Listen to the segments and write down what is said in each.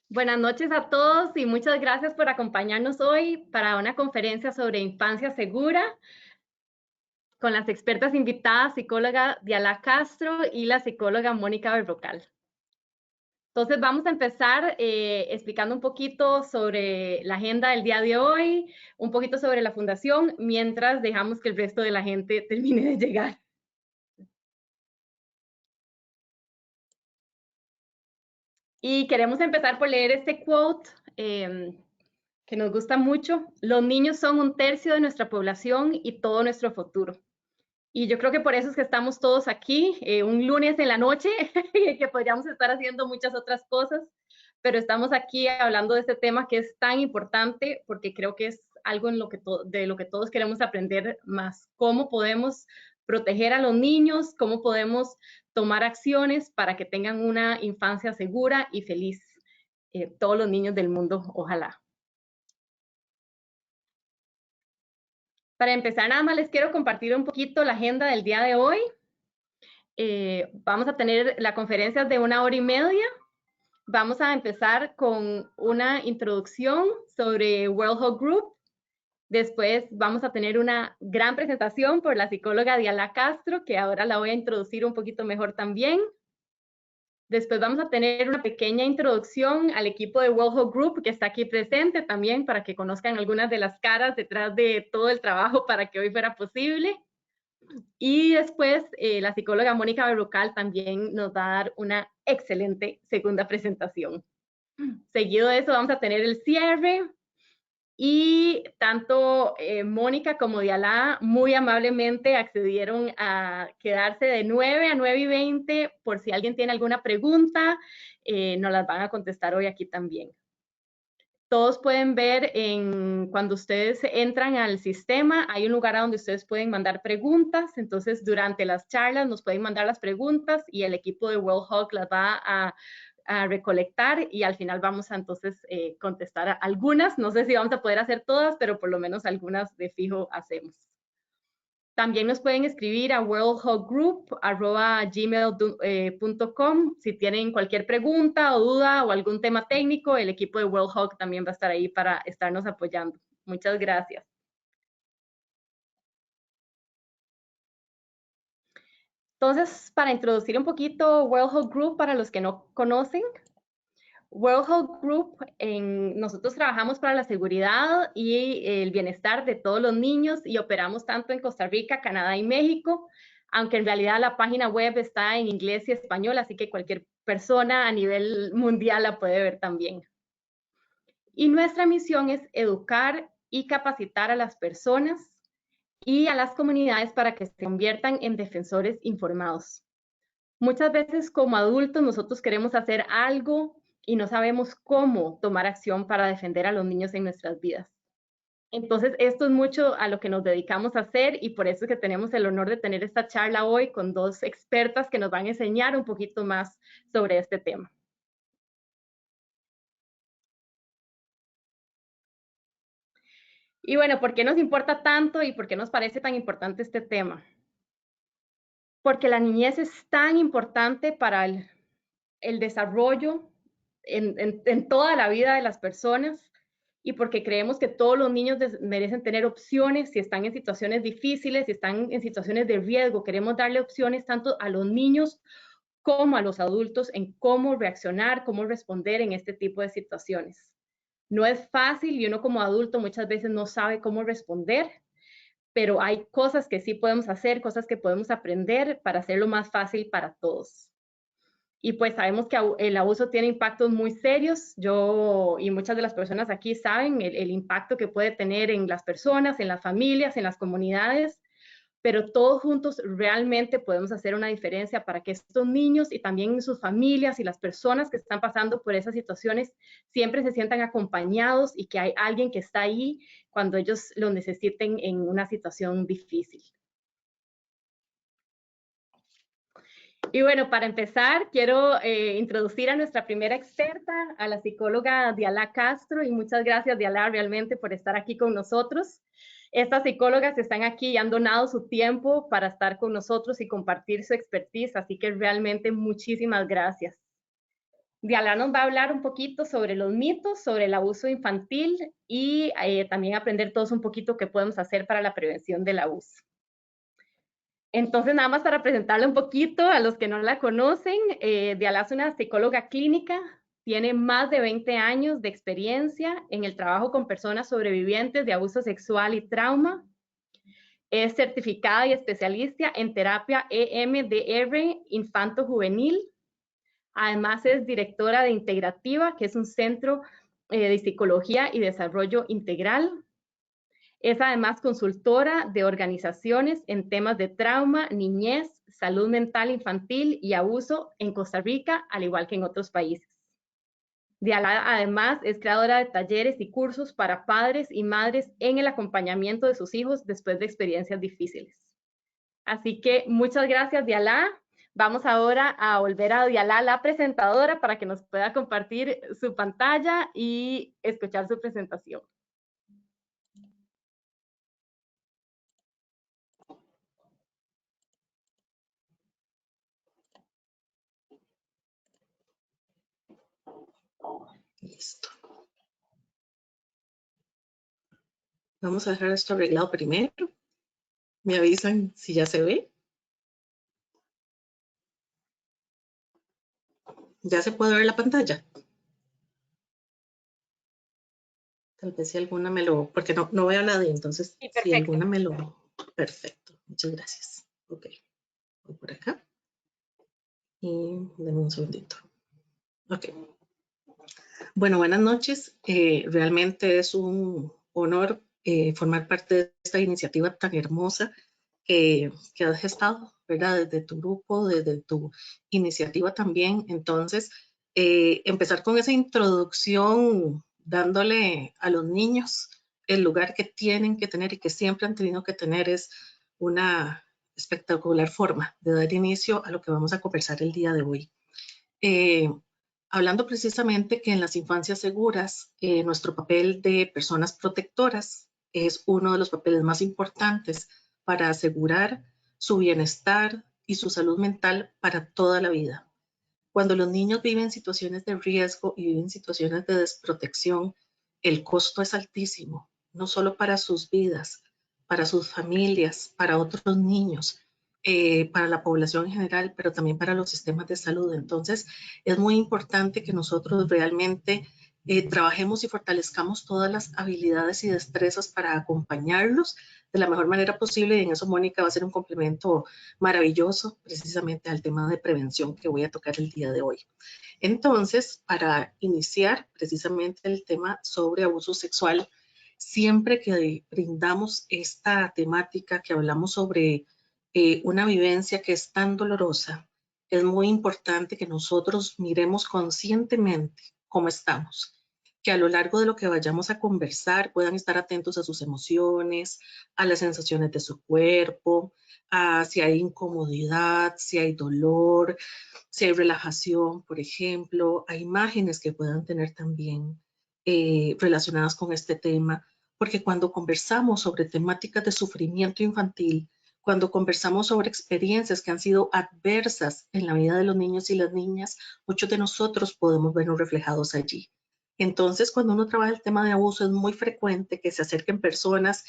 Buenas noches a todos y muchas gracias por acompañarnos hoy para una conferencia sobre infancia segura con las expertas invitadas, psicóloga Diala Castro y la psicóloga Mónica Berrocal. Entonces vamos a empezar explicando un poquito sobre la agenda del día de hoy, un poquito sobre la fundación, mientras dejamos que el resto de la gente termine de llegar. Y queremos empezar por leer este quote que nos gusta mucho. Los niños son 1/3 de nuestra población y todo nuestro futuro. Y yo creo que por eso es que estamos todos aquí, un lunes en la noche, que podríamos estar haciendo muchas otras cosas, pero estamos aquí hablando de este tema que es tan importante porque creo que es algo en lo que de lo que todos queremos aprender más. ¿Cómo podemos proteger a los niños? ¿Cómo podemos tomar acciones para que tengan una infancia segura y feliz? Todos los niños del mundo, ojalá. Para empezar, nada más les quiero compartir un poquito la agenda del día de hoy. Vamos a tener la conferencia de 1 hora y media. Vamos a empezar con una introducción sobre World Health Group. Después vamos a tener una gran presentación por la psicóloga Diala Castro, que ahora la voy a introducir un poquito mejor también. Después vamos a tener una pequeña introducción al equipo de World Health Group, que está aquí presente también, para que conozcan algunas de las caras detrás de todo el trabajo para que hoy fuera posible. Y después la psicóloga Mónica Berrocal también nos va a dar una excelente segunda presentación. Seguido de eso vamos a tener el cierre y tanto Mónica como Diala muy amablemente accedieron a quedarse de 9 a 9:20 por si alguien tiene alguna pregunta, nos las van a contestar hoy aquí también. Todos pueden ver cuando ustedes entran al sistema, hay un lugar a donde ustedes pueden mandar preguntas, entonces durante las charlas nos pueden mandar las preguntas y el equipo de World Hug las va a recolectar y al final vamos a entonces contestar a algunas, no sé si vamos a poder hacer todas, pero por lo menos algunas de fijo hacemos. También nos pueden escribir a worldhuggroup@gmail.com si tienen cualquier pregunta o duda o algún tema técnico. El equipo de World Hug también va a estar ahí para estarnos apoyando. Muchas gracias. Entonces, para introducir un poquito World Hug Group para los que no conocen, World Health Group, nosotros trabajamos para la seguridad y el bienestar de todos los niños y operamos tanto en Costa Rica, Canadá y México, aunque en realidad la página web está en inglés y español, así que cualquier persona a nivel mundial la puede ver también. Y nuestra misión es educar y capacitar a las personas y a las comunidades para que se conviertan en defensores informados. Muchas veces como adultos nosotros queremos hacer algo y no sabemos cómo tomar acción para defender a los niños en nuestras vidas. Entonces, esto es mucho a lo que nos dedicamos a hacer y por eso es que tenemos el honor de tener esta charla hoy con dos expertas que nos van a enseñar un poquito más sobre este tema. Y bueno, ¿por qué nos importa tanto y por qué nos parece tan importante este tema? Porque la niñez es tan importante para el desarrollo en toda la vida de las personas y porque creemos que todos los niños merecen tener opciones si están en situaciones difíciles, si están en situaciones de riesgo. Queremos darle opciones tanto a los niños como a los adultos en cómo reaccionar, cómo responder en este tipo de situaciones. No es fácil y uno como adulto muchas veces no sabe cómo responder, pero hay cosas que sí podemos hacer, cosas que podemos aprender para hacerlo más fácil para todos. Y pues sabemos que el abuso tiene impactos muy serios. Yo y muchas de las personas aquí saben el impacto que puede tener en las personas, en las familias, en las comunidades, pero todos juntos realmente podemos hacer una diferencia para que estos niños y también sus familias y las personas que están pasando por esas situaciones siempre se sientan acompañados y que hay alguien que está ahí cuando ellos lo necesiten en una situación difícil. Y bueno, para empezar, quiero introducir a nuestra primera experta, a la psicóloga Diala Castro, y muchas gracias, Diala, realmente por estar aquí con nosotros. Estas psicólogas están aquí y han donado su tiempo para estar con nosotros y compartir su expertise, así que realmente muchísimas gracias. Diala nos va a hablar un poquito sobre los mitos, sobre el abuso infantil y también aprender todos un poquito qué podemos hacer para la prevención del abuso. Entonces, nada más para presentarle un poquito a los que no la conocen, Diala es una psicóloga clínica, tiene más de 20 años de experiencia en el trabajo con personas sobrevivientes de abuso sexual y trauma. Es certificada y especialista en terapia EMDR infanto-juvenil. Además, es directora de Integrativa, que es un centro de psicología y desarrollo integral. Es además consultora de organizaciones en temas de trauma, niñez, salud mental infantil y abuso en Costa Rica, al igual que en otros países. Diala además es creadora de talleres y cursos para padres y madres en el acompañamiento de sus hijos después de experiencias difíciles. Así que muchas gracias, Diala. Vamos ahora a volver a Diala, la presentadora, para que nos pueda compartir su pantalla y escuchar su presentación. Listo. Vamos a dejar esto arreglado primero. Me avisan si ya se ve. Ya se puede ver la pantalla. Tal vez si alguna me lo, porque no veo a nadie, entonces Sí, si perfecto. alguna me lo, perfecto, muchas gracias. Ok, voy por acá y denme un segundito. Ok. Bueno, buenas noches. Realmente es un honor formar parte de esta iniciativa tan hermosa que has gestado, ¿verdad? Desde tu grupo, desde tu iniciativa también. Entonces, empezar con esa introducción dándole a los niños el lugar que tienen que tener y que siempre han tenido que tener es una espectacular forma de dar inicio a lo que vamos a conversar el día de hoy. Hablando precisamente que en las infancias seguras, nuestro papel de personas protectoras es uno de los papeles más importantes para asegurar su bienestar y su salud mental para toda la vida. Cuando los niños viven situaciones de riesgo y viven situaciones de desprotección, el costo es altísimo, no solo para sus vidas, para sus familias, para otros niños, para la población en general, pero también para los sistemas de salud. Entonces, es muy importante que nosotros realmente trabajemos y fortalezcamos todas las habilidades y destrezas para acompañarlos de la mejor manera posible, y en eso Mónica va a ser un complemento maravilloso precisamente al tema de prevención que voy a tocar el día de hoy. Entonces, para iniciar precisamente el tema sobre abuso sexual, siempre que brindamos esta temática, que hablamos sobre una vivencia que es tan dolorosa, es muy importante que nosotros miremos conscientemente cómo estamos, que a lo largo de lo que vayamos a conversar puedan estar atentos a sus emociones, a las sensaciones de su cuerpo, a si hay incomodidad, si hay dolor, si hay relajación, por ejemplo, a imágenes que puedan tener también relacionadas con este tema, porque cuando conversamos sobre temáticas de sufrimiento infantil, cuando conversamos sobre experiencias que han sido adversas en la vida de los niños y las niñas, muchos de nosotros podemos vernos reflejados allí. Entonces, cuando uno trabaja el tema de abuso, es muy frecuente que se acerquen personas.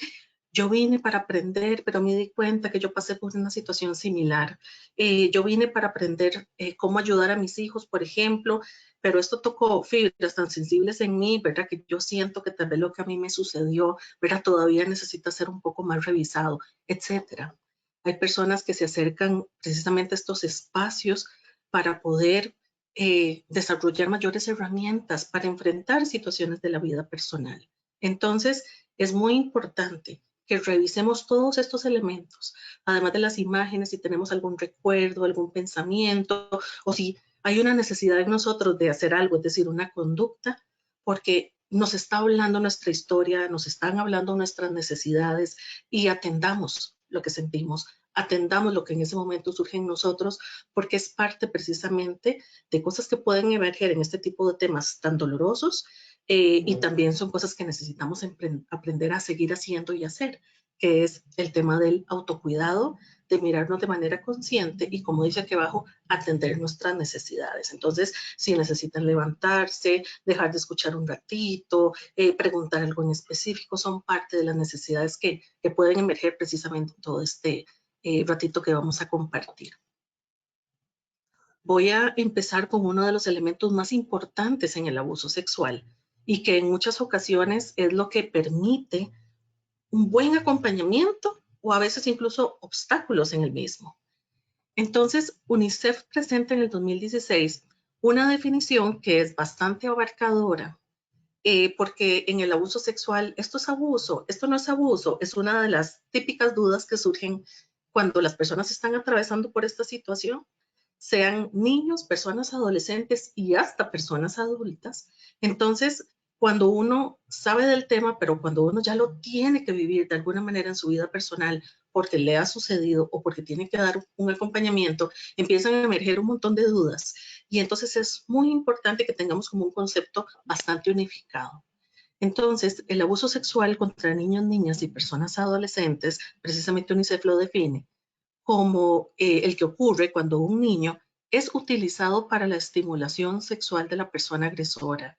Yo vine para aprender, pero me di cuenta que yo pasé por una situación similar. Yo vine para aprender cómo ayudar a mis hijos, por ejemplo, pero esto tocó fibras tan sensibles en mí, ¿verdad? Que yo siento que tal vez lo que a mí me sucedió, ¿verdad? Todavía necesita ser un poco más revisado, etcétera. Hay personas que se acercan precisamente a estos espacios para poder desarrollar mayores herramientas para enfrentar situaciones de la vida personal. Entonces, es muy importante que revisemos todos estos elementos, además de las imágenes, si tenemos algún recuerdo, algún pensamiento, o si hay una necesidad en nosotros de hacer algo, es decir, una conducta, porque nos está hablando nuestra historia, nos están hablando nuestras necesidades, y atendamos lo que sentimos, atendamos lo que en ese momento surge en nosotros, porque es parte precisamente de cosas que pueden emerger en este tipo de temas tan dolorosos, y también son cosas que necesitamos aprender a seguir haciendo y hacer. que es el tema del autocuidado, de mirarnos de manera consciente y, como dice aquí abajo, atender nuestras necesidades. Entonces, si necesitan levantarse, dejar de escuchar un ratito, preguntar algo en específico, son parte de las necesidades que pueden emerger precisamente en todo este ratito que vamos a compartir. Voy a empezar con uno de los elementos más importantes en el abuso sexual y que en muchas ocasiones es lo que permite un buen acompañamiento o a veces incluso obstáculos en el mismo. Entonces, UNICEF presenta en el 2016 una definición que es bastante abarcadora, porque en el abuso sexual, ¿esto es abuso? ¿Esto no es abuso? Es una de las típicas dudas que surgen cuando las personas están atravesando por esta situación, sean niños, personas adolescentes y hasta personas adultas. Entonces, cuando uno sabe del tema, pero cuando uno ya lo tiene que vivir de alguna manera en su vida personal, porque le ha sucedido o porque tiene que dar un acompañamiento, empiezan a emerger un montón de dudas. Y entonces es muy importante que tengamos como un concepto bastante unificado. Entonces, el abuso sexual contra niños, niñas y personas adolescentes, precisamente UNICEF lo define como el que ocurre cuando un niño es utilizado para la estimulación sexual de la persona agresora,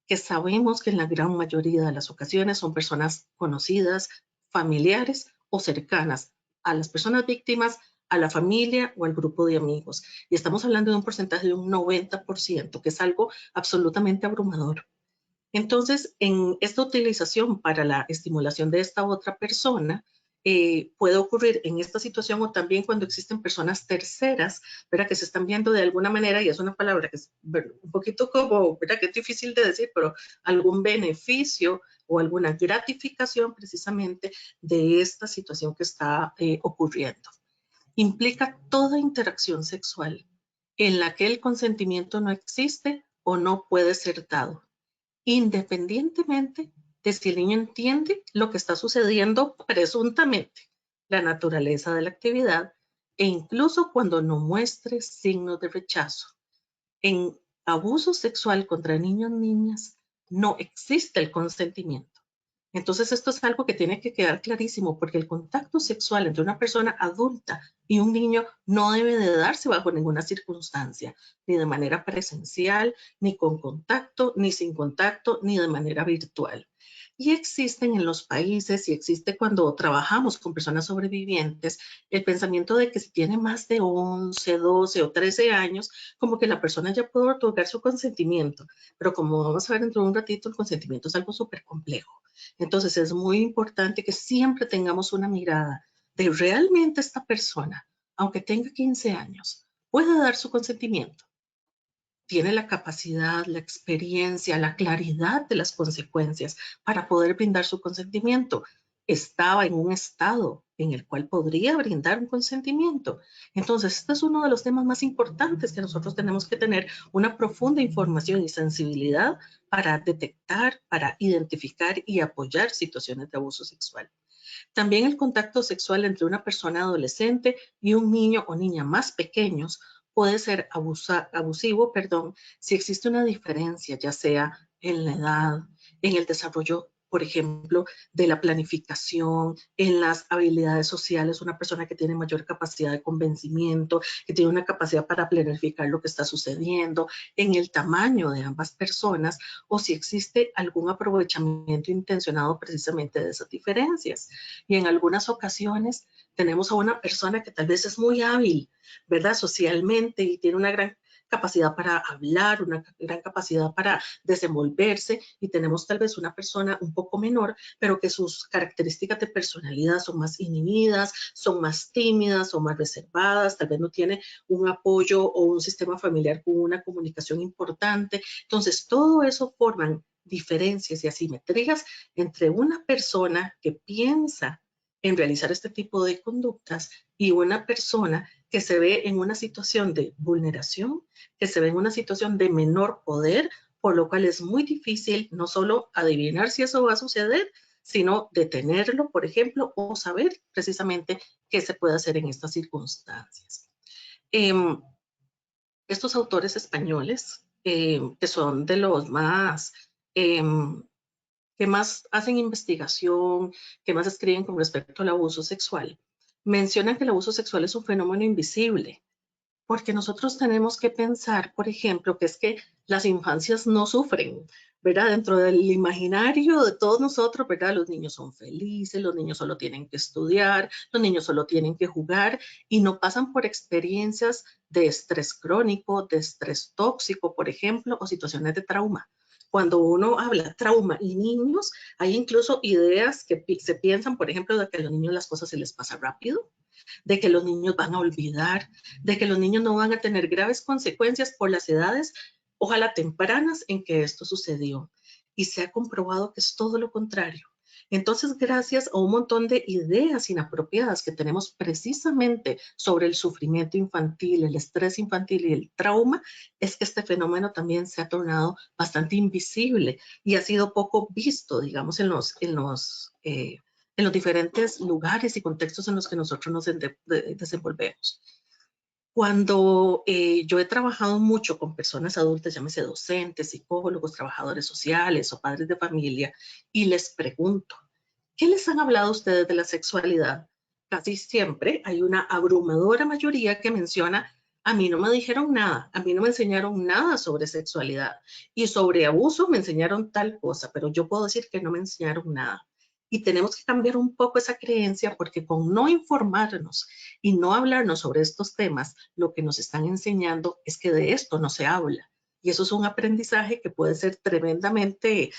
que sabemos que en la gran mayoría de las ocasiones son personas conocidas, familiares o cercanas a las personas víctimas, a la familia o al grupo de amigos. Y estamos hablando de un porcentaje de un 90%, que es algo absolutamente abrumador. Entonces, en esta utilización para la estimulación de esta otra persona, puede ocurrir en esta situación o también cuando existen personas terceras, ¿verdad? Que se están viendo de alguna manera, y es una palabra que es un poquito como, ¿verdad? Que es difícil de decir, pero algún beneficio o alguna gratificación precisamente de esta situación que está ocurriendo. Implica toda interacción sexual en la que el consentimiento no existe o no puede ser dado, independientemente de si el niño entiende lo que está sucediendo presuntamente, la naturaleza de la actividad, e incluso cuando no muestre signos de rechazo. En abuso sexual contra niños y niñas no existe el consentimiento. Entonces esto es algo que tiene que quedar clarísimo, porque el contacto sexual entre una persona adulta y un niño no debe de darse bajo ninguna circunstancia, ni de manera presencial, ni con contacto, ni sin contacto, ni de manera virtual. Y existen en los países, y existe cuando trabajamos con personas sobrevivientes, el pensamiento de que si tiene más de 11, 12 o 13 años, como que la persona ya puede otorgar su consentimiento. Pero como vamos a ver dentro de un ratito, el consentimiento es algo súper complejo. Entonces es muy importante que siempre tengamos una mirada de realmente esta persona, aunque tenga 15 años, puede dar su consentimiento. Tiene la capacidad, la experiencia, la claridad de las consecuencias para poder brindar su consentimiento. Estaba en un estado en el cual podría brindar un consentimiento. Entonces, este es uno de los temas más importantes que nosotros tenemos que tener una profunda información y sensibilidad para detectar, para identificar y apoyar situaciones de abuso sexual. También el contacto sexual entre una persona adolescente y un niño o niña más pequeños puede ser abusivo, si existe una diferencia, ya sea en la edad, en el desarrollo, por ejemplo, de la planificación, en las habilidades sociales, una persona que tiene mayor capacidad de convencimiento, que tiene una capacidad para planificar lo que está sucediendo, en el tamaño de ambas personas, o si existe algún aprovechamiento intencionado precisamente de esas diferencias. Y en algunas ocasiones tenemos a una persona que tal vez es muy hábil, ¿verdad? Socialmente, y tiene una gran capacidad para hablar, una gran capacidad para desenvolverse, y tenemos tal vez una persona un poco menor, pero que sus características de personalidad son más inhibidas, son más tímidas, son más reservadas, tal vez no tiene un apoyo o un sistema familiar con una comunicación importante. Entonces, todo eso forman diferencias y asimetrías entre una persona que piensa en realizar este tipo de conductas y una persona que se ve en una situación de vulneración, que se ve en una situación de menor poder, por lo cual es muy difícil no solo adivinar si eso va a suceder, sino detenerlo, por ejemplo, o saber precisamente qué se puede hacer en estas circunstancias. Estos autores españoles, que son de los más que más hacen investigación, que más escriben con respecto al abuso sexual, mencionan que el abuso sexual es un fenómeno invisible, porque nosotros tenemos que pensar, por ejemplo, que es que las infancias no sufren, ¿verdad? Dentro del imaginario de todos nosotros, ¿verdad? Los niños son felices, los niños solo tienen que estudiar, los niños solo tienen que jugar y no pasan por experiencias de estrés crónico, de estrés tóxico, por ejemplo, o situaciones de trauma. Cuando uno habla trauma y niños, hay incluso ideas que se piensan, por ejemplo, de que a los niños las cosas se les pasa rápido, de que los niños van a olvidar, de que los niños no van a tener graves consecuencias por las edades, ojalá tempranas, en que esto sucedió. Y se ha comprobado que es todo lo contrario. Entonces, gracias a un montón de ideas inapropiadas que tenemos precisamente sobre el sufrimiento infantil, el estrés infantil y el trauma, es que este fenómeno también se ha tornado bastante invisible y ha sido poco visto, digamos, en los diferentes lugares y contextos en los que nosotros nos desenvolvemos. Cuando yo he trabajado mucho con personas adultas, llámese docentes, psicólogos, trabajadores sociales o padres de familia, y les pregunto, ¿qué les han hablado ustedes de la sexualidad? Casi siempre hay una abrumadora mayoría que menciona, a mí no me dijeron nada, a mí no me enseñaron nada sobre sexualidad y sobre abuso me enseñaron tal cosa, pero yo puedo decir que no me enseñaron nada. Y tenemos que cambiar un poco esa creencia porque con no informarnos y no hablarnos sobre estos temas, lo que nos están enseñando es que de esto no se habla. Y eso es un aprendizaje que puede ser tremendamente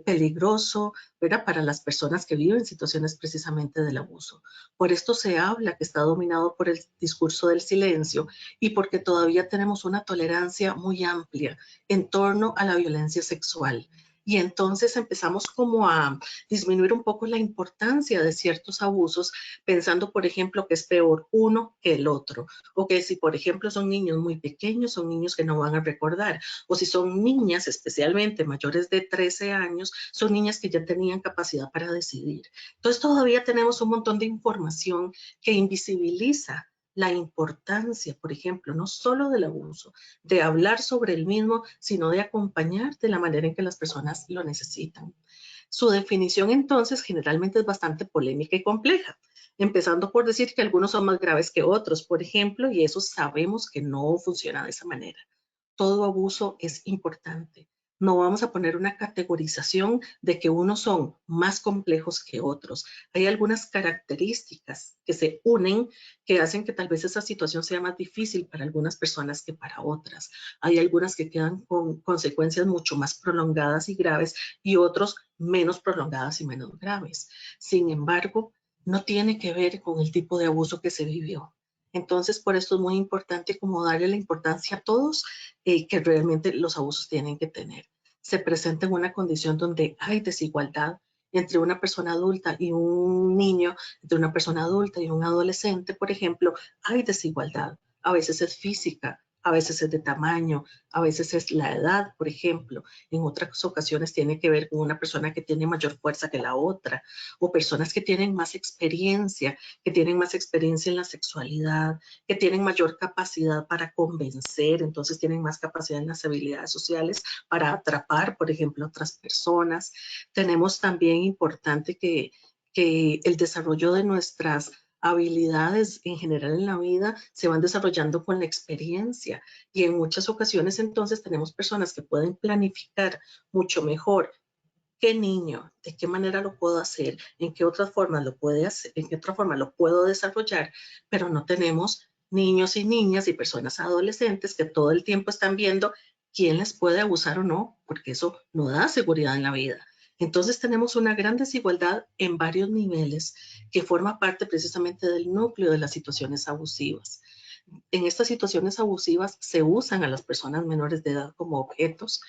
peligroso, ¿verdad? Para las personas que viven situaciones precisamente del abuso. Por esto se habla que está dominado por el discurso del silencio y porque todavía tenemos una tolerancia muy amplia en torno a la violencia sexual. Y entonces empezamos como a disminuir un poco la importancia de ciertos abusos, pensando, por ejemplo, que es peor uno que el otro, o que si, por ejemplo, son niños muy pequeños, son niños que no van a recordar, o si son niñas, especialmente mayores de 13 años, son niñas que ya tenían capacidad para decidir. Entonces, todavía tenemos un montón de información que invisibiliza la importancia, por ejemplo, no solo del abuso, de hablar sobre el mismo, sino de acompañar de la manera en que las personas lo necesitan. Su definición entonces generalmente es bastante polémica y compleja, empezando por decir que algunos son más graves que otros, por ejemplo, y eso sabemos que no funciona de esa manera. Todo abuso es importante. No vamos a poner una categorización de que unos son más complejos que otros. Hay algunas características que se unen que hacen que tal vez esa situación sea más difícil para algunas personas que para otras. Hay algunas que quedan con consecuencias mucho más prolongadas y graves y otros menos prolongadas y menos graves. Sin embargo, no tiene que ver con el tipo de abuso que se vivió. Entonces, por esto es muy importante como darle la importancia a todos que realmente los abusos tienen que tener. Se presenta en una condición donde hay desigualdad entre una persona adulta y un niño, entre una persona adulta y un adolescente, por ejemplo, hay desigualdad. A veces es física, a veces es de tamaño, a veces es la edad, por ejemplo. En otras ocasiones tiene que ver con una persona que tiene mayor fuerza que la otra, o personas que tienen más experiencia, en la sexualidad, que tienen mayor capacidad para convencer, entonces tienen más capacidad en las habilidades sociales para atrapar, por ejemplo, a otras personas. Tenemos también importante que el desarrollo de nuestras habilidades en general en la vida se van desarrollando con la experiencia y en muchas ocasiones entonces tenemos personas que pueden planificar mucho mejor qué niño, de qué manera lo puedo hacer, en qué otra forma lo puede hacer, en qué otra forma lo puedo desarrollar, pero no tenemos niños y niñas y personas adolescentes que todo el tiempo están viendo quién les puede abusar o no, porque eso no da seguridad en la vida. Entonces tenemos una gran desigualdad en varios niveles que forma parte precisamente del núcleo de las situaciones abusivas. En estas situaciones abusivas se usan a las personas menores de edad como objetos.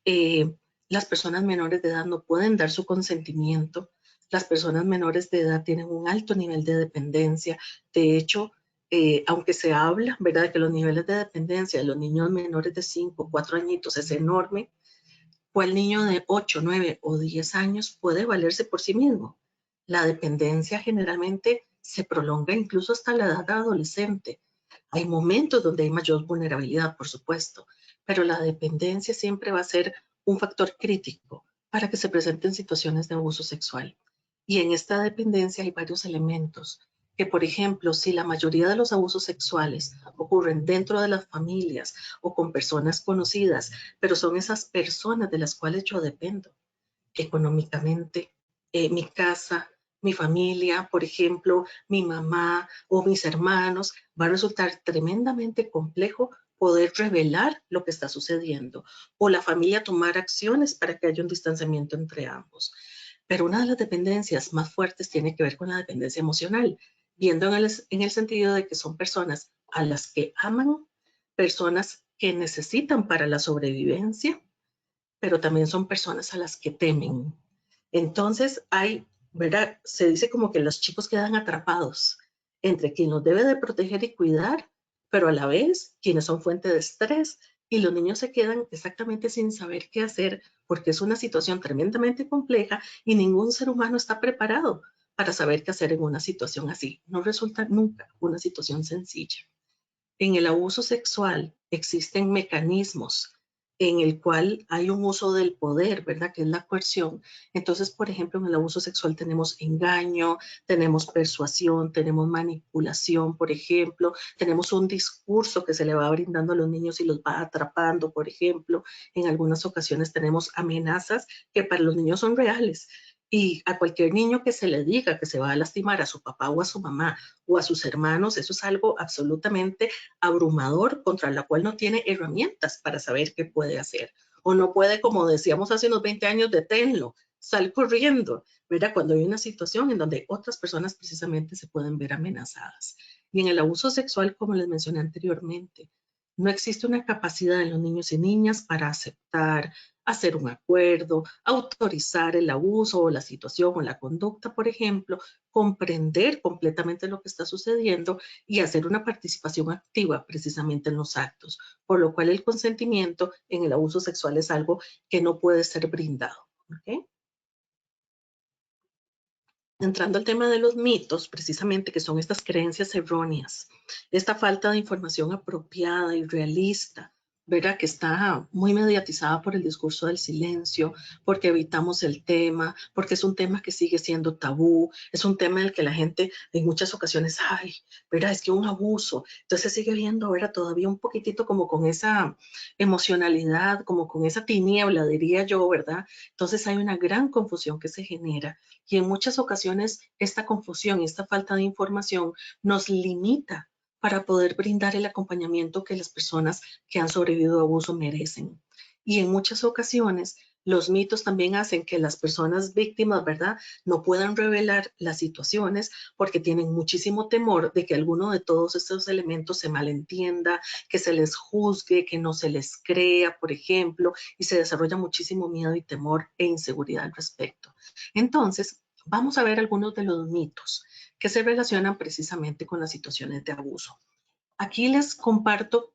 Eh, las personas menores de edad no pueden dar su consentimiento. Las personas menores de edad tienen un alto nivel de dependencia. De hecho, aunque se habla, ¿verdad?, de que los niveles de dependencia de los niños menores de 5, 4 añitos es enorme, ¿cuál niño de 8, 9 o 10 años puede valerse por sí mismo? La dependencia generalmente se prolonga incluso hasta la edad adolescente. Hay momentos donde hay mayor vulnerabilidad, por supuesto, pero la dependencia siempre va a ser un factor crítico para que se presenten situaciones de abuso sexual. Y en esta dependencia hay varios elementos que, por ejemplo, si la mayoría de los abusos sexuales ocurren dentro de las familias o con personas conocidas, pero son esas personas de las cuales yo dependo económicamente, mi casa, mi familia, por ejemplo, mi mamá o mis hermanos, va a resultar tremendamente complejo poder revelar lo que está sucediendo o la familia tomar acciones para que haya un distanciamiento entre ambos. Pero una de las dependencias más fuertes tiene que ver con la dependencia emocional, viendo en el sentido de que son personas a las que aman, personas que necesitan para la sobrevivencia, pero también son personas a las que temen. Entonces hay, ¿verdad? Se dice como que los chicos quedan atrapados entre quien los debe de proteger y cuidar, pero a la vez quienes son fuente de estrés, y los niños se quedan exactamente sin saber qué hacer porque es una situación tremendamente compleja y ningún ser humano está preparado para saber qué hacer en una situación así. No resulta nunca una situación sencilla. En el abuso sexual existen mecanismos en el cual hay un uso del poder, ¿verdad? Que es la coerción. Entonces, por ejemplo, en el abuso sexual tenemos engaño, tenemos persuasión, tenemos manipulación, por ejemplo, tenemos un discurso que se le va brindando a los niños y los va atrapando, por ejemplo. En algunas ocasiones tenemos amenazas que para los niños son reales. Y a cualquier niño que se le diga que se va a lastimar a su papá o a su mamá o a sus hermanos, eso es algo absolutamente abrumador contra la cual no tiene herramientas para saber qué puede hacer. O no puede, como decíamos hace unos 20 años, deténlo, sal corriendo, ¿verdad? Cuando hay una situación en donde otras personas precisamente se pueden ver amenazadas. Y en el abuso sexual, como les mencioné anteriormente, no existe una capacidad en los niños y niñas para aceptar, hacer un acuerdo, autorizar el abuso o la situación o la conducta, por ejemplo, comprender completamente lo que está sucediendo y hacer una participación activa precisamente en los actos, por lo cual el consentimiento en el abuso sexual es algo que no puede ser brindado. ¿Okay? Entrando al tema de los mitos, precisamente que son estas creencias erróneas, esta falta de información apropiada y realista, ¿verdad? Que está muy mediatizada por el discurso del silencio, porque evitamos el tema, porque es un tema que sigue siendo tabú, es un tema en el que la gente en muchas ocasiones, ay, ¿verdad? Es que un abuso, entonces se sigue viendo, ¿verdad? Todavía un poquitito como con esa emocionalidad, como con esa tiniebla, diría yo, ¿verdad? Entonces hay una gran confusión que se genera y en muchas ocasiones esta confusión y esta falta de información nos limita para poder brindar el acompañamiento que las personas que han sobrevivido a abuso merecen. Y en muchas ocasiones los mitos también hacen que las personas víctimas, ¿verdad?, no puedan revelar las situaciones porque tienen muchísimo temor de que alguno de todos estos elementos se malentienda, que se les juzgue, que no se les crea, por ejemplo, y se desarrolla muchísimo miedo y temor e inseguridad al respecto. Entonces, vamos a ver algunos de los mitos que se relacionan precisamente con las situaciones de abuso. Aquí les comparto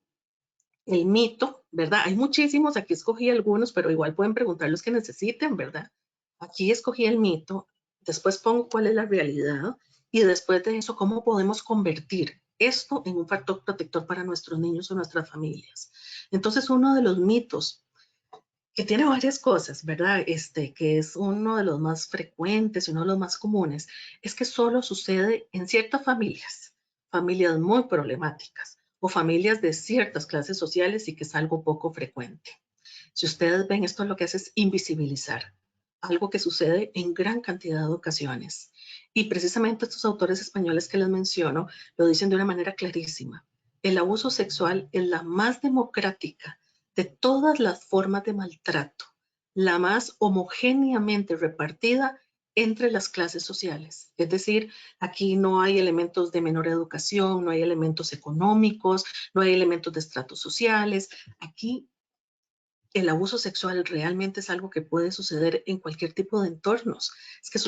el mito, ¿verdad? Hay muchísimos, aquí escogí algunos, pero igual pueden preguntar los que necesiten, ¿verdad? Aquí escogí el mito, después pongo cuál es la realidad y después de eso, cómo podemos convertir esto en un factor protector para nuestros niños o nuestras familias. Entonces, uno de los mitos que tiene varias cosas, ¿verdad? Que es uno de los más frecuentes y uno de los más comunes, es que solo sucede en ciertas familias, familias muy problemáticas o familias de ciertas clases sociales y que es algo poco frecuente. Si ustedes ven, esto lo que hace es invisibilizar algo que sucede en gran cantidad de ocasiones. Y precisamente estos autores españoles que les menciono lo dicen de una manera clarísima. El abuso sexual es la más democrática de todas las formas de maltrato, la más homogéneamente repartida entre las clases sociales. Es decir, aquí no hay elementos de menor educación, no hay elementos económicos, no hay elementos de estratos sociales. Aquí el abuso sexual realmente es algo que puede suceder en cualquier tipo de entornos. Es que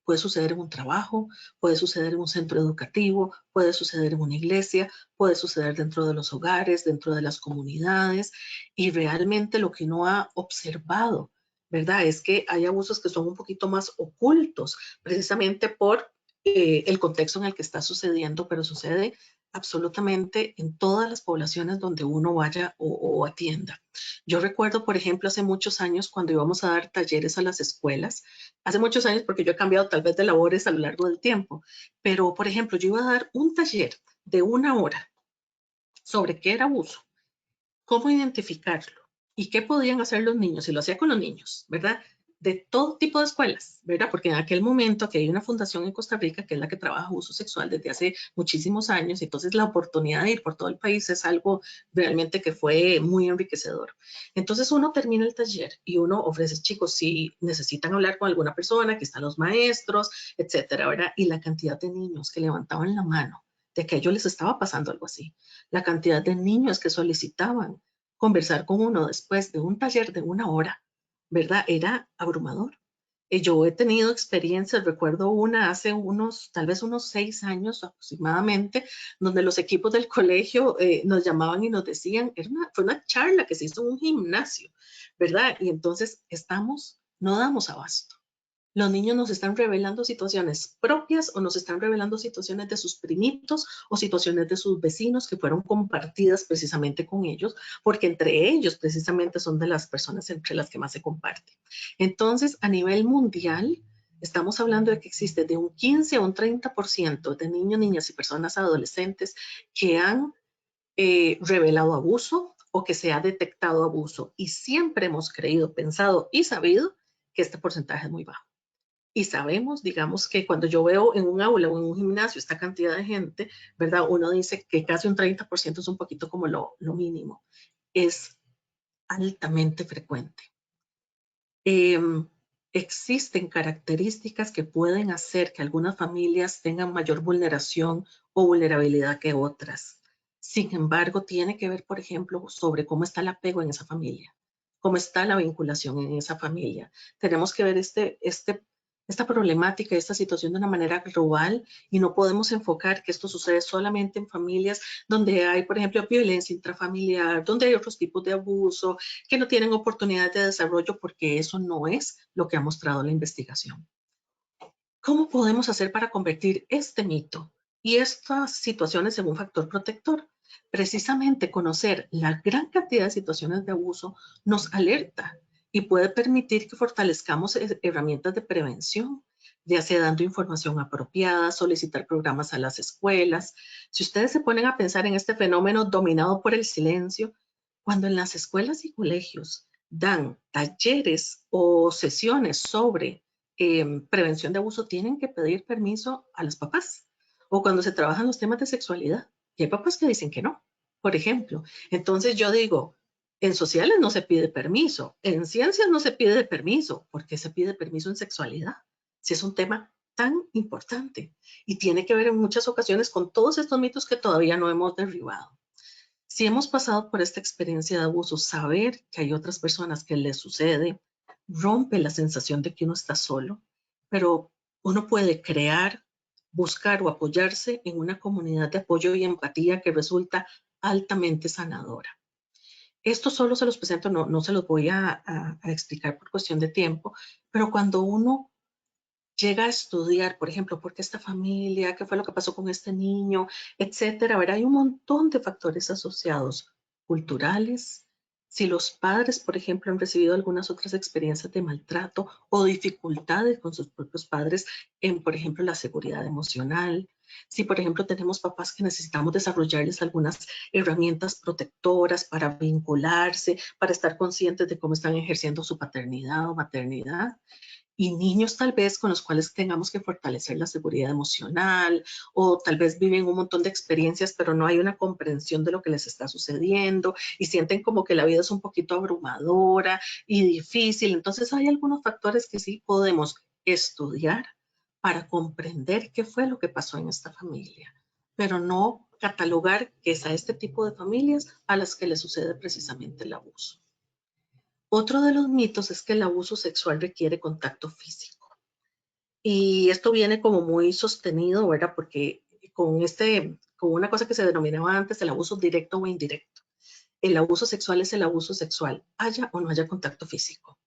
puede suceder en un trabajo, puede suceder en un centro educativo, puede suceder en una iglesia, puede suceder dentro de los hogares, dentro de las comunidades. Y realmente lo que uno ha observado, ¿verdad? Es que hay abusos que son un poquito más ocultos, precisamente por el contexto en el que está sucediendo, pero sucede absolutamente en todas las poblaciones donde uno vaya o atienda. Yo recuerdo, por ejemplo, hace muchos años cuando íbamos a dar talleres a las escuelas, hace muchos años porque yo he cambiado tal vez de labores a lo largo del tiempo, pero por ejemplo, yo iba a dar un taller de 1 hora sobre qué era abuso, cómo identificarlo y qué podían hacer los niños, y lo hacía con los niños, ¿verdad? De todo tipo de escuelas, ¿verdad? Porque en aquel momento que hay una fundación en Costa Rica que es la que trabaja abuso sexual desde hace muchísimos años, entonces la oportunidad de ir por todo el país es algo realmente que fue muy enriquecedor. Entonces uno termina el taller y uno ofrece, chicos, si necesitan hablar con alguna persona, aquí están los maestros, etcétera, ¿verdad? Y la cantidad de niños que levantaban la mano de que a ellos les estaba pasando algo así, la cantidad de niños que solicitaban conversar con uno después de un taller de 1 hora, ¿verdad? Era abrumador. Yo he tenido experiencias, recuerdo una hace tal vez unos 6 años aproximadamente, donde los equipos del colegio nos llamaban y nos decían, fue una charla que se hizo en un gimnasio, ¿verdad? Y entonces no damos abasto. Los niños nos están revelando situaciones propias o nos están revelando situaciones de sus primitos o situaciones de sus vecinos que fueron compartidas precisamente con ellos, porque entre ellos precisamente son de las personas entre las que más se comparte. Entonces, a nivel mundial, estamos hablando de que existe de un 15 a un 30% de niños, niñas y personas adolescentes que han revelado abuso o que se ha detectado abuso. Y siempre hemos creído, pensado y sabido que este porcentaje es muy bajo. Y sabemos, digamos, que cuando yo veo en un aula o en un gimnasio esta cantidad de gente, ¿verdad? Uno dice que casi un 30% es un poquito como lo mínimo. Es altamente frecuente. Existen características que pueden hacer que algunas familias tengan mayor vulneración o vulnerabilidad que otras. Sin embargo, tiene que ver, por ejemplo, sobre cómo está el apego en esa familia, cómo está la vinculación en esa familia. Tenemos que ver esta problemática, esta situación de una manera global y no podemos enfocar que esto sucede solamente en familias donde hay, por ejemplo, violencia intrafamiliar, donde hay otros tipos de abuso, que no tienen oportunidades de desarrollo, porque eso no es lo que ha mostrado la investigación. ¿Cómo podemos hacer para convertir este mito y estas situaciones en un factor protector? Precisamente conocer la gran cantidad de situaciones de abuso nos alerta y puede permitir que fortalezcamos herramientas de prevención, ya sea dando información apropiada, solicitar programas a las escuelas. Si ustedes se ponen a pensar en este fenómeno dominado por el silencio, cuando en las escuelas y colegios dan talleres o sesiones sobre prevención de abuso, tienen que pedir permiso a los papás. O cuando se trabajan los temas de sexualidad, y hay papás que dicen que no, por ejemplo. Entonces yo digo, en sociales no se pide permiso, en ciencias no se pide permiso. ¿Por qué se pide permiso en sexualidad? Si es un tema tan importante y tiene que ver en muchas ocasiones con todos estos mitos que todavía no hemos derribado. Si hemos pasado por esta experiencia de abuso, saber que hay otras personas que les sucede, rompe la sensación de que uno está solo, pero uno puede crear, buscar o apoyarse en una comunidad de apoyo y empatía que resulta altamente sanadora. Esto solo se los presento, no se los voy a explicar por cuestión de tiempo, pero cuando uno llega a estudiar, por ejemplo, por qué esta familia, qué fue lo que pasó con este niño, etcétera. A ver, hay un montón de factores asociados culturales. Si los padres, por ejemplo, han recibido algunas otras experiencias de maltrato o dificultades con sus propios padres en, por ejemplo, la seguridad emocional. Si, por ejemplo, tenemos papás que necesitamos desarrollarles algunas herramientas protectoras para vincularse, para estar conscientes de cómo están ejerciendo su paternidad o maternidad, y niños tal vez con los cuales tengamos que fortalecer la seguridad emocional, o tal vez viven un montón de experiencias pero no hay una comprensión de lo que les está sucediendo y sienten como que la vida es un poquito abrumadora y difícil. Entonces hay algunos factores que sí podemos estudiar para comprender qué fue lo que pasó en esta familia, pero no catalogar que es a este tipo de familias a las que le sucede precisamente el abuso. Otro de los mitos es que el abuso sexual requiere contacto físico. Y esto viene como muy sostenido, ¿verdad? Porque con una cosa que se denominaba antes el abuso directo o indirecto. El abuso sexual es el abuso sexual, haya o no haya contacto físico.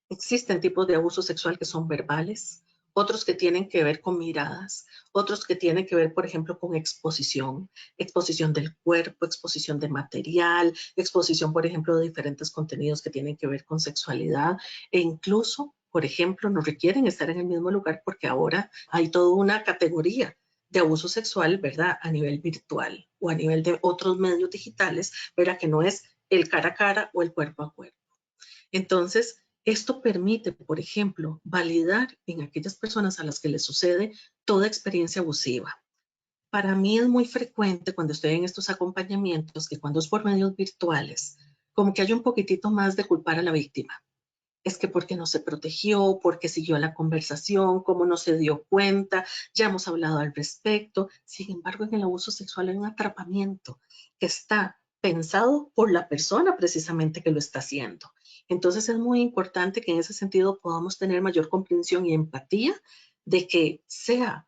Existen tipos de abuso sexual que son verbales, otros que tienen que ver con miradas, otros que tienen que ver, por ejemplo, con exposición del cuerpo, exposición de material, exposición, por ejemplo, de diferentes contenidos que tienen que ver con sexualidad e incluso, por ejemplo, no requieren estar en el mismo lugar porque ahora hay toda una categoría de abuso sexual, ¿verdad? A nivel virtual o a nivel de otros medios digitales, ¿verdad? Que no es el cara a cara o el cuerpo a cuerpo. Entonces, esto permite, por ejemplo, validar en aquellas personas a las que les sucede toda experiencia abusiva. Para mí es muy frecuente cuando estoy en estos acompañamientos que cuando es por medios virtuales, como que hay un poquitito más de culpar a la víctima. Es que porque no se protegió, porque siguió la conversación, cómo no se dio cuenta, ya hemos hablado al respecto. Sin embargo, en el abuso sexual hay un atrapamiento que está pensado por la persona precisamente que lo está haciendo. Entonces es muy importante que en ese sentido podamos tener mayor comprensión y empatía de que sea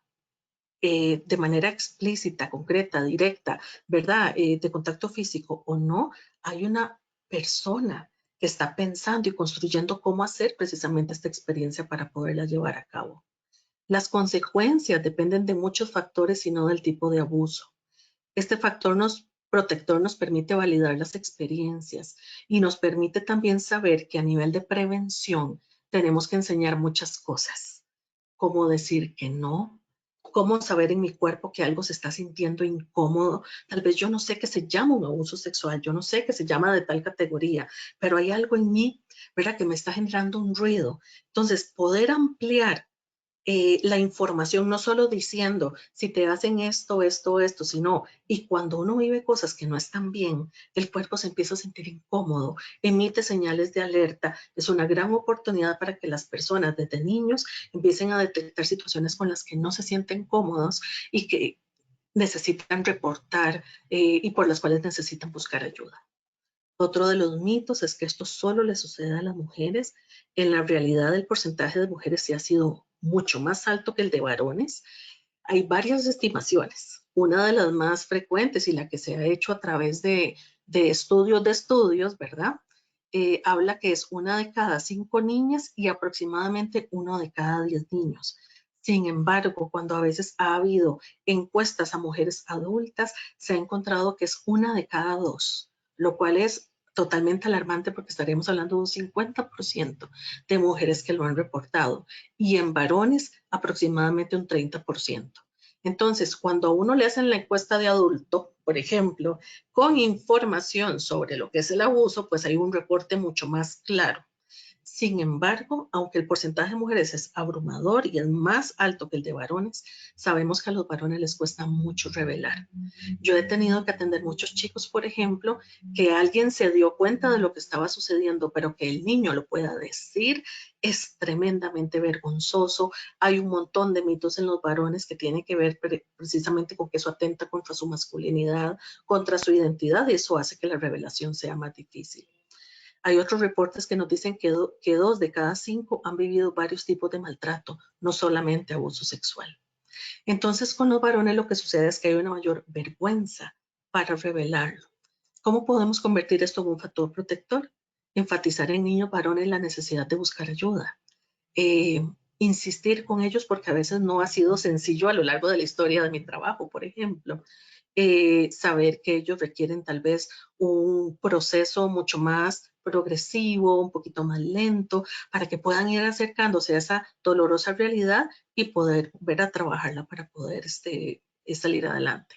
de manera explícita, concreta, directa, ¿verdad? De contacto físico o no, hay una persona que está pensando y construyendo cómo hacer precisamente esta experiencia para poderla llevar a cabo. Las consecuencias dependen de muchos factores y no del tipo de abuso. Este factor protector nos permite validar las experiencias y nos permite también saber que a nivel de prevención tenemos que enseñar muchas cosas, como decir que no, cómo saber en mi cuerpo que algo se está sintiendo incómodo. Tal vez yo no sé que se llama un abuso sexual, yo no sé que se llama de tal categoría, pero hay algo en mí, ¿verdad? Que me está generando un ruido. Entonces, poder ampliar la información, no solo diciendo si te hacen esto, esto, esto, sino, y cuando uno vive cosas que no están bien, el cuerpo se empieza a sentir incómodo, emite señales de alerta. Es una gran oportunidad para que las personas desde niños empiecen a detectar situaciones con las que no se sienten cómodos y que necesitan reportar y por las cuales necesitan buscar ayuda. Otro de los mitos es que esto solo le sucede a las mujeres. En la realidad, el porcentaje de mujeres sí ha sido mucho más alto que el de varones. Hay varias estimaciones. Una de las más frecuentes y la que se ha hecho a través de estudios, ¿verdad? Habla que es 1 de cada 5 niñas y aproximadamente 1 de cada 10 niños. Sin embargo, cuando a veces ha habido encuestas a mujeres adultas, se ha encontrado que es 1 de cada 2, lo cual es totalmente alarmante porque estaríamos hablando de un 50% de mujeres que lo han reportado y en varones aproximadamente un 30%. Entonces, cuando a uno le hacen la encuesta de adulto, por ejemplo, con información sobre lo que es el abuso, pues hay un reporte mucho más claro. Sin embargo, aunque el porcentaje de mujeres es abrumador y es más alto que el de varones, sabemos que a los varones les cuesta mucho revelar. Yo he tenido que atender muchos chicos, por ejemplo, que alguien se dio cuenta de lo que estaba sucediendo, pero que el niño lo pueda decir es tremendamente vergonzoso. Hay un montón de mitos en los varones que tienen que ver precisamente con que eso atenta contra su masculinidad, contra su identidad, y eso hace que la revelación sea más difícil. Hay otros reportes que nos dicen que 2 de cada 5 han vivido varios tipos de maltrato, no solamente abuso sexual. Entonces, con los varones lo que sucede es que hay una mayor vergüenza para revelarlo. ¿Cómo podemos convertir esto en un factor protector? Enfatizar en niños varones la necesidad de buscar ayuda. Insistir con ellos porque a veces no ha sido sencillo a lo largo de la historia de mi trabajo, por ejemplo. Saber que ellos requieren tal vez un proceso mucho más progresivo, un poquito más lento, para que puedan ir acercándose a esa dolorosa realidad y poder ver a trabajarla para poder salir adelante.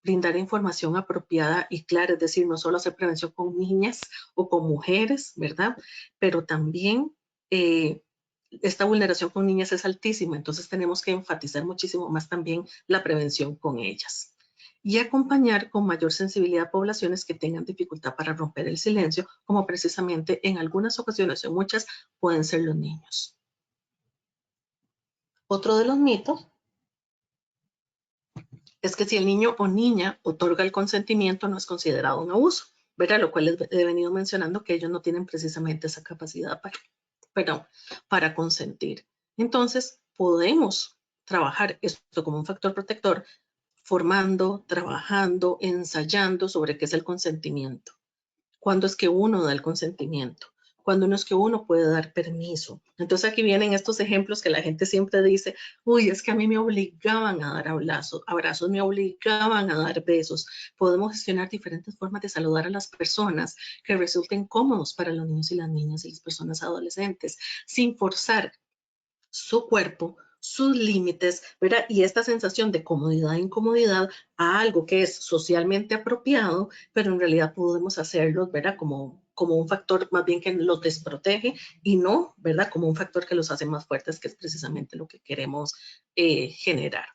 Brindar información apropiada y clara, es decir, no solo hacer prevención con niñas o con mujeres, ¿verdad? Pero también esta vulneración con niñas es altísima, entonces tenemos que enfatizar muchísimo más también la prevención con ellas y acompañar con mayor sensibilidad a poblaciones que tengan dificultad para romper el silencio, como precisamente en algunas ocasiones, en muchas, pueden ser los niños. Otro de los mitos es que si el niño o niña otorga el consentimiento no es considerado un abuso, ¿verdad? Lo cual les he venido mencionando que ellos no tienen precisamente esa capacidad para consentir. Entonces, podemos trabajar esto como un factor protector formando, trabajando, ensayando sobre qué es el consentimiento. ¿Cuándo es que uno da el consentimiento? cuando no es que uno puede dar permiso. Entonces aquí vienen estos ejemplos que la gente siempre dice, uy, es que a mí me obligaban a dar abrazos, me obligaban a dar besos. Podemos gestionar diferentes formas de saludar a las personas que resulten cómodos para los niños y las niñas y las personas adolescentes, sin forzar su cuerpo, sus límites, ¿verdad? Y esta sensación de comodidad e incomodidad a algo que es socialmente apropiado, pero en realidad podemos hacerlo, ¿verdad? Como un factor más bien que los desprotege y no, ¿verdad? Como un factor que los hace más fuertes, que es precisamente lo que queremos generar.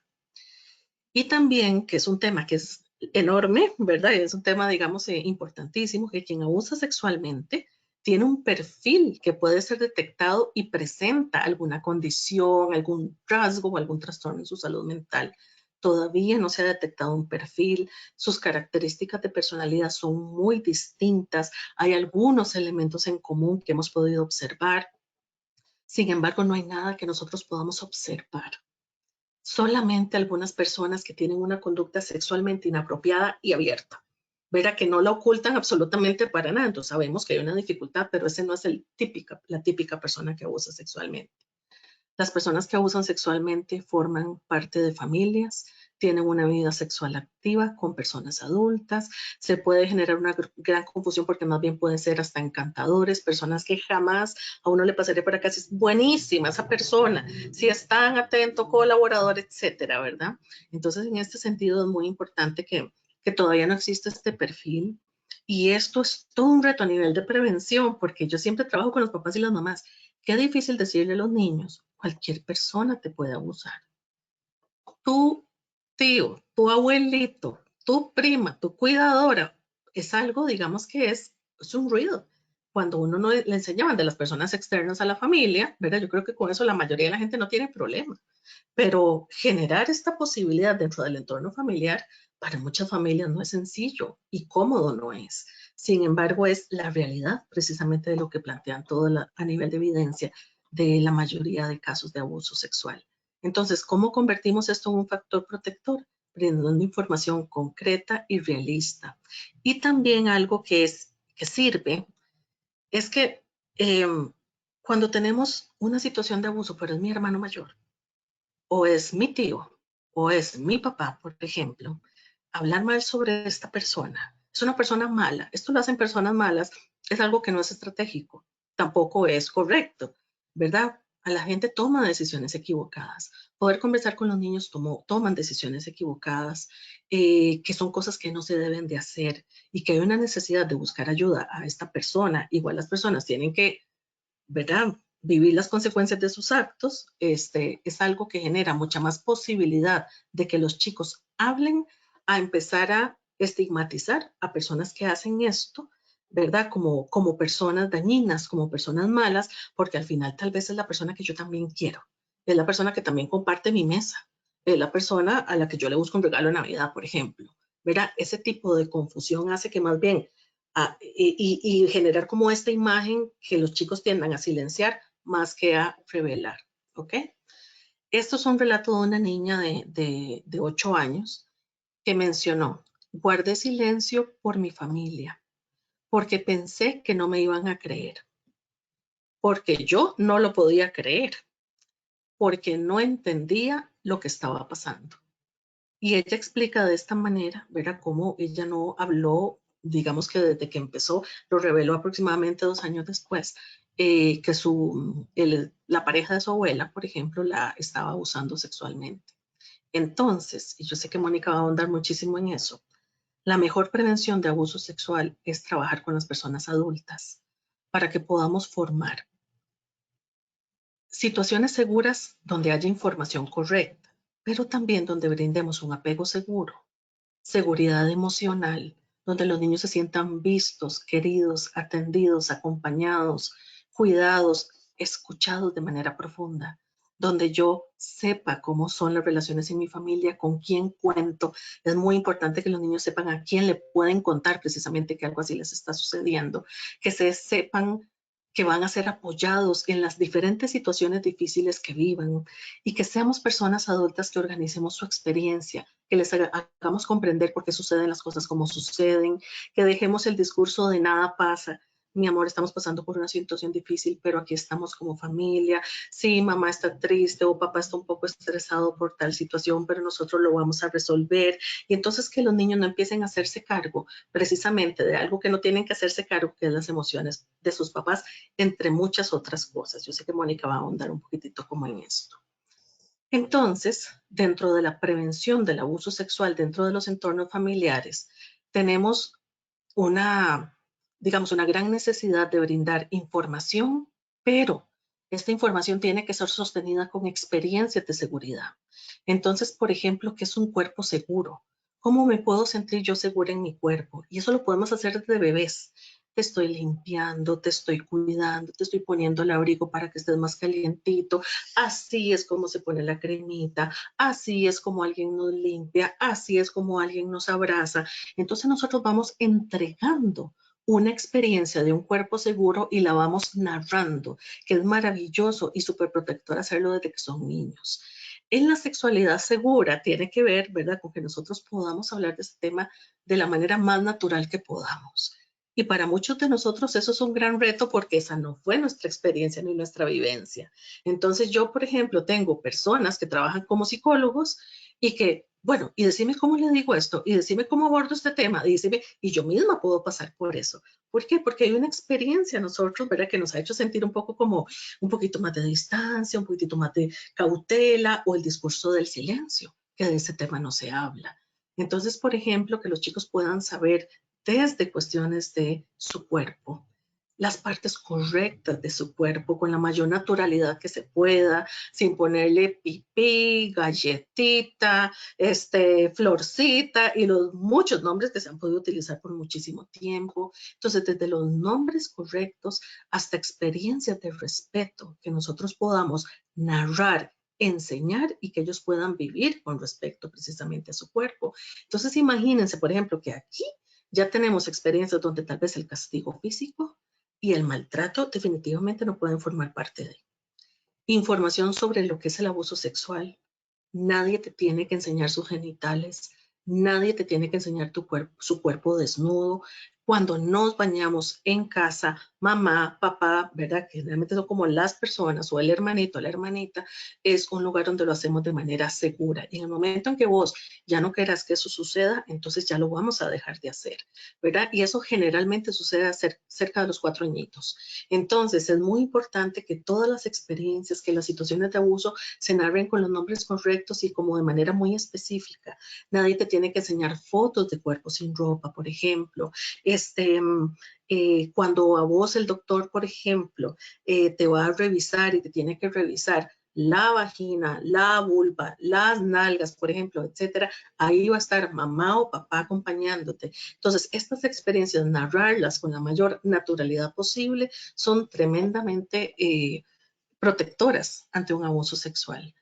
Y también, que es un tema que es enorme, ¿verdad? Es un tema, digamos, importantísimo, que quien abusa sexualmente tiene un perfil que puede ser detectado y presenta alguna condición, algún rasgo o algún trastorno en su salud mental. Todavía no se ha detectado un perfil, sus características de personalidad son muy distintas, hay algunos elementos en común que hemos podido observar. Sin embargo, no hay nada que nosotros podamos observar. Solamente algunas personas que tienen una conducta sexualmente inapropiada y abierta, verá que no la ocultan absolutamente para nada. Entonces sabemos que hay una dificultad, pero ese no es la típica persona que abusa sexualmente. Las personas que abusan sexualmente forman parte de familias, tienen una vida sexual activa con personas adultas, se puede generar una gran confusión porque más bien pueden ser hasta encantadores, personas que jamás a uno le pasaría por acá, si es buenísima esa persona, si es tan atento, colaborador, etcétera, ¿verdad? Entonces, en este sentido es muy importante que todavía no existe este perfil. Y esto es todo un reto a nivel de prevención, porque yo siempre trabajo con los papás y las mamás. Qué difícil decirle a los niños, cualquier persona te puede abusar. Tu tío, tu abuelito, tu prima, tu cuidadora, es algo, digamos que es un ruido. Cuando uno no le enseñaban de las personas externas a la familia, ¿verdad? Yo creo que con eso la mayoría de la gente no tiene problema. Pero generar esta posibilidad dentro del entorno familiar para muchas familias no es sencillo y cómodo no es. Sin embargo, es la realidad precisamente de lo que plantean todo a nivel de evidencia de la mayoría de casos de abuso sexual. Entonces, ¿cómo convertimos esto en un factor protector? Brindando información concreta y realista. Y también algo que sirve es que cuando tenemos una situación de abuso, pero es mi hermano mayor, o es mi tío, o es mi papá, por ejemplo, hablar mal sobre esta persona. Es una persona mala. Esto lo hacen personas malas. Es algo que no es estratégico. Tampoco es correcto, ¿verdad? A la gente toma decisiones equivocadas. Poder conversar con los niños toman decisiones equivocadas, que son cosas que no se deben de hacer y que hay una necesidad de buscar ayuda a esta persona. Igual las personas tienen que, ¿verdad? Vivir las consecuencias de sus actos, es algo que genera mucha más posibilidad de que los chicos hablen, a empezar a estigmatizar a personas que hacen esto, ¿verdad? Como personas dañinas, como personas malas, porque al final tal vez es la persona que yo también quiero, es la persona que también comparte mi mesa, es la persona a la que yo le busco un regalo de Navidad, por ejemplo, ¿verdad? Ese tipo de confusión hace que más bien y generar como esta imagen que los chicos tiendan a silenciar más que a revelar, ¿ok? Esto es un relato de una niña de 8 años que mencionó, guardé silencio por mi familia, porque pensé que no me iban a creer, porque yo no lo podía creer, porque no entendía lo que estaba pasando. Y ella explica de esta manera, ¿verdad? Cómo ella no habló, digamos que desde que empezó, lo reveló aproximadamente 2 años después, que la pareja de su abuela, por ejemplo, la estaba abusando sexualmente. Entonces, y yo sé que Mónica va a ahondar muchísimo en eso, la mejor prevención de abuso sexual es trabajar con las personas adultas para que podamos formar situaciones seguras donde haya información correcta, pero también donde brindemos un apego seguro, seguridad emocional, donde los niños se sientan vistos, queridos, atendidos, acompañados, cuidados, escuchados de manera profunda, donde yo sepa cómo son las relaciones en mi familia, con quién cuento. Es muy importante que los niños sepan a quién le pueden contar precisamente que algo así les está sucediendo, que se sepan que van a ser apoyados en las diferentes situaciones difíciles que vivan y que seamos personas adultas que organicemos su experiencia, que les hagamos comprender por qué suceden las cosas como suceden, que dejemos el discurso de nada pasa. mi amor, estamos pasando por una situación difícil, pero aquí estamos como familia. Sí, mamá está triste o papá está un poco estresado por tal situación, pero nosotros lo vamos a resolver. Y entonces que los niños no empiecen a hacerse cargo precisamente de algo que no tienen que hacerse cargo, que es las emociones de sus papás, entre muchas otras cosas. Yo sé que Mónica va a ahondar un poquitito como en esto. Entonces, dentro de la prevención del abuso sexual dentro de los entornos familiares, tenemos digamos, una gran necesidad de brindar información, pero esta información tiene que ser sostenida con experiencias de seguridad. Entonces, por ejemplo, ¿qué es un cuerpo seguro? ¿Cómo me puedo sentir yo segura en mi cuerpo? Y eso lo podemos hacer desde bebés. Te estoy limpiando, te estoy cuidando, te estoy poniendo el abrigo para que estés más calientito. Así es como se pone la cremita, así es como alguien nos limpia, así es como alguien nos abraza. Entonces nosotros vamos entregando una experiencia de un cuerpo seguro y la vamos narrando, que es maravilloso y súper protector hacerlo desde que son niños. En la sexualidad segura tiene que ver, ¿verdad?, con que nosotros podamos hablar de este tema de la manera más natural que podamos. Y para muchos de nosotros eso es un gran reto porque esa no fue nuestra experiencia ni nuestra vivencia. Entonces yo, por ejemplo, tengo personas que trabajan como psicólogos y que, bueno, y decime cómo le digo esto, y decime cómo abordo este tema, y decime, y yo misma puedo pasar por eso. ¿Por qué? Porque hay una experiencia nosotros, ¿verdad?, que nos ha hecho sentir un poco como un poquito más de distancia, un poquitito más de cautela o el discurso del silencio, que de ese tema no se habla. Entonces, por ejemplo, que los chicos puedan saber desde cuestiones de su cuerpo, las partes correctas de su cuerpo con la mayor naturalidad que se pueda, sin ponerle pipí, galletita, florcita y los muchos nombres que se han podido utilizar por muchísimo tiempo. Entonces, desde los nombres correctos hasta experiencias de respeto que nosotros podamos narrar, enseñar y que ellos puedan vivir con respecto precisamente a su cuerpo. Entonces, imagínense, por ejemplo, que aquí ya tenemos experiencias donde tal vez el castigo físico y el maltrato definitivamente no pueden formar parte de. Información sobre lo que es el abuso sexual. Nadie te tiene que enseñar sus genitales, nadie te tiene que enseñar su cuerpo desnudo. Cuando nos bañamos en casa, mamá, papá, ¿verdad?, que realmente son como las personas o el hermanito, la hermanita, es un lugar donde lo hacemos de manera segura. Y en el momento en que vos ya no querás que eso suceda, entonces ya lo vamos a dejar de hacer, ¿verdad? Y eso generalmente sucede cerca de los 4 añitos. Entonces es muy importante que todas las experiencias, que las situaciones de abuso se narren con los nombres correctos y como de manera muy específica. Nadie te tiene que enseñar fotos de cuerpos sin ropa, por ejemplo. Cuando a vos el doctor, por ejemplo, te va a revisar y te tiene que revisar la vagina, la vulva, las nalgas, por ejemplo, etcétera, ahí va a estar mamá o papá acompañándote. Entonces, estas experiencias, narrarlas con la mayor naturalidad posible, son tremendamente protectoras ante un abuso sexual.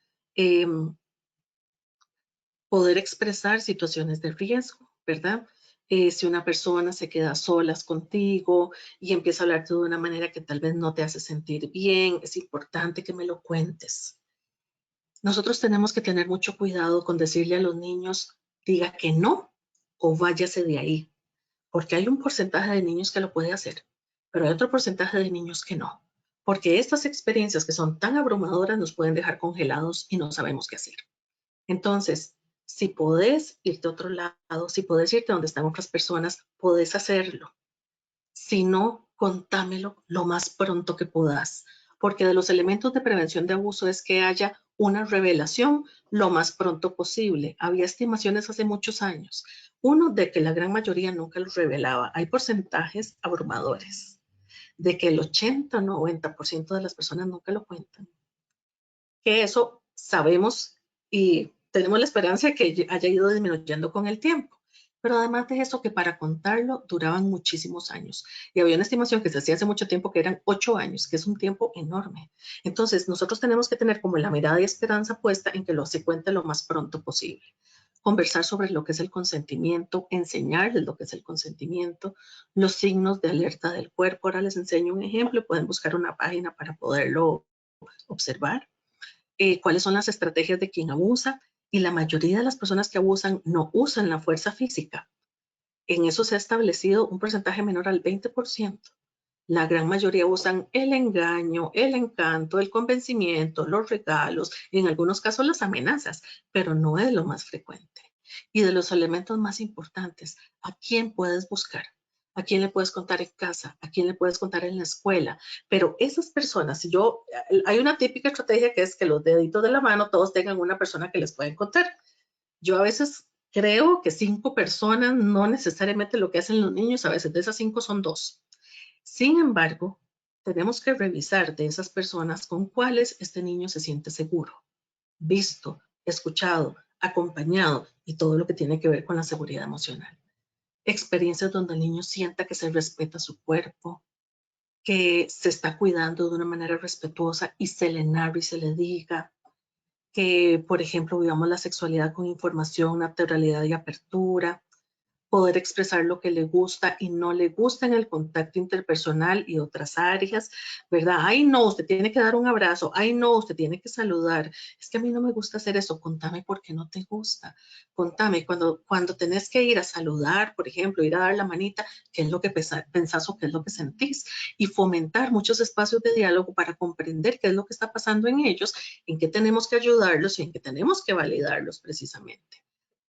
Poder expresar situaciones de riesgo, ¿verdad? Si una persona se queda solas contigo y empieza a hablarte de una manera que tal vez no te hace sentir bien, es importante que me lo cuentes. Nosotros tenemos que tener mucho cuidado con decirle a los niños, diga que no o váyase de ahí, porque hay un porcentaje de niños que lo puede hacer, pero hay otro porcentaje de niños que no, porque estas experiencias que son tan abrumadoras nos pueden dejar congelados y no sabemos qué hacer. Entonces, si podés irte a otro lado, si podés irte donde están otras personas, podés hacerlo. Si no, contámelo lo más pronto que puedas, porque de los elementos de prevención de abuso es que haya una revelación lo más pronto posible. Había estimaciones hace muchos años. Uno, de que la gran mayoría nunca lo revelaba. Hay porcentajes abrumadores de que el 80-90% de las personas nunca lo cuentan. Que eso sabemos y tenemos la esperanza de que haya ido disminuyendo con el tiempo. Pero además de eso, que para contarlo duraban muchísimos años. Y había una estimación que se hacía hace mucho tiempo que eran 8 años, que es un tiempo enorme. Entonces, nosotros tenemos que tener como la mirada y esperanza puesta en que se cuente lo más pronto posible. Conversar sobre lo que es el consentimiento, enseñarles lo que es el consentimiento, los signos de alerta del cuerpo. Ahora les enseño un ejemplo, pueden buscar una página para poderlo observar. Cuáles son las estrategias de quien abusa, y la mayoría de las personas que abusan no usan la fuerza física. En eso se ha establecido un porcentaje menor al 20%. La gran mayoría usan el engaño, el encanto, el convencimiento, los regalos, en algunos casos las amenazas, pero no es lo más frecuente. Y de los elementos más importantes, ¿a quién puedes buscar? ¿A quién le puedes contar en casa? ¿A quién le puedes contar en la escuela? Pero esas personas, hay una típica estrategia que es que los deditos de la mano todos tengan una persona que les pueden contar. Yo a veces creo que 5 personas, no necesariamente lo que hacen los niños, a veces de esas 5 son 2. Sin embargo, tenemos que revisar de esas personas con cuáles este niño se siente seguro, visto, escuchado, acompañado y todo lo que tiene que ver con la seguridad emocional. Experiencias donde el niño sienta que se respeta su cuerpo, que se está cuidando de una manera respetuosa y se le narre y se le diga, que, por ejemplo, vivamos la sexualidad con información, naturalidad y apertura, poder expresar lo que le gusta y no le gusta en el contacto interpersonal y otras áreas, ¿verdad? Ay, no, usted tiene que dar un abrazo. Ay, no, usted tiene que saludar. Es que a mí no me gusta hacer eso. Contame por qué no te gusta. Contame, cuando tenés que ir a saludar, por ejemplo, ir a dar la manita, ¿qué es lo que pensás o qué es lo que sentís? Y fomentar muchos espacios de diálogo para comprender qué es lo que está pasando en ellos, en qué tenemos que ayudarlos y en qué tenemos que validarlos precisamente.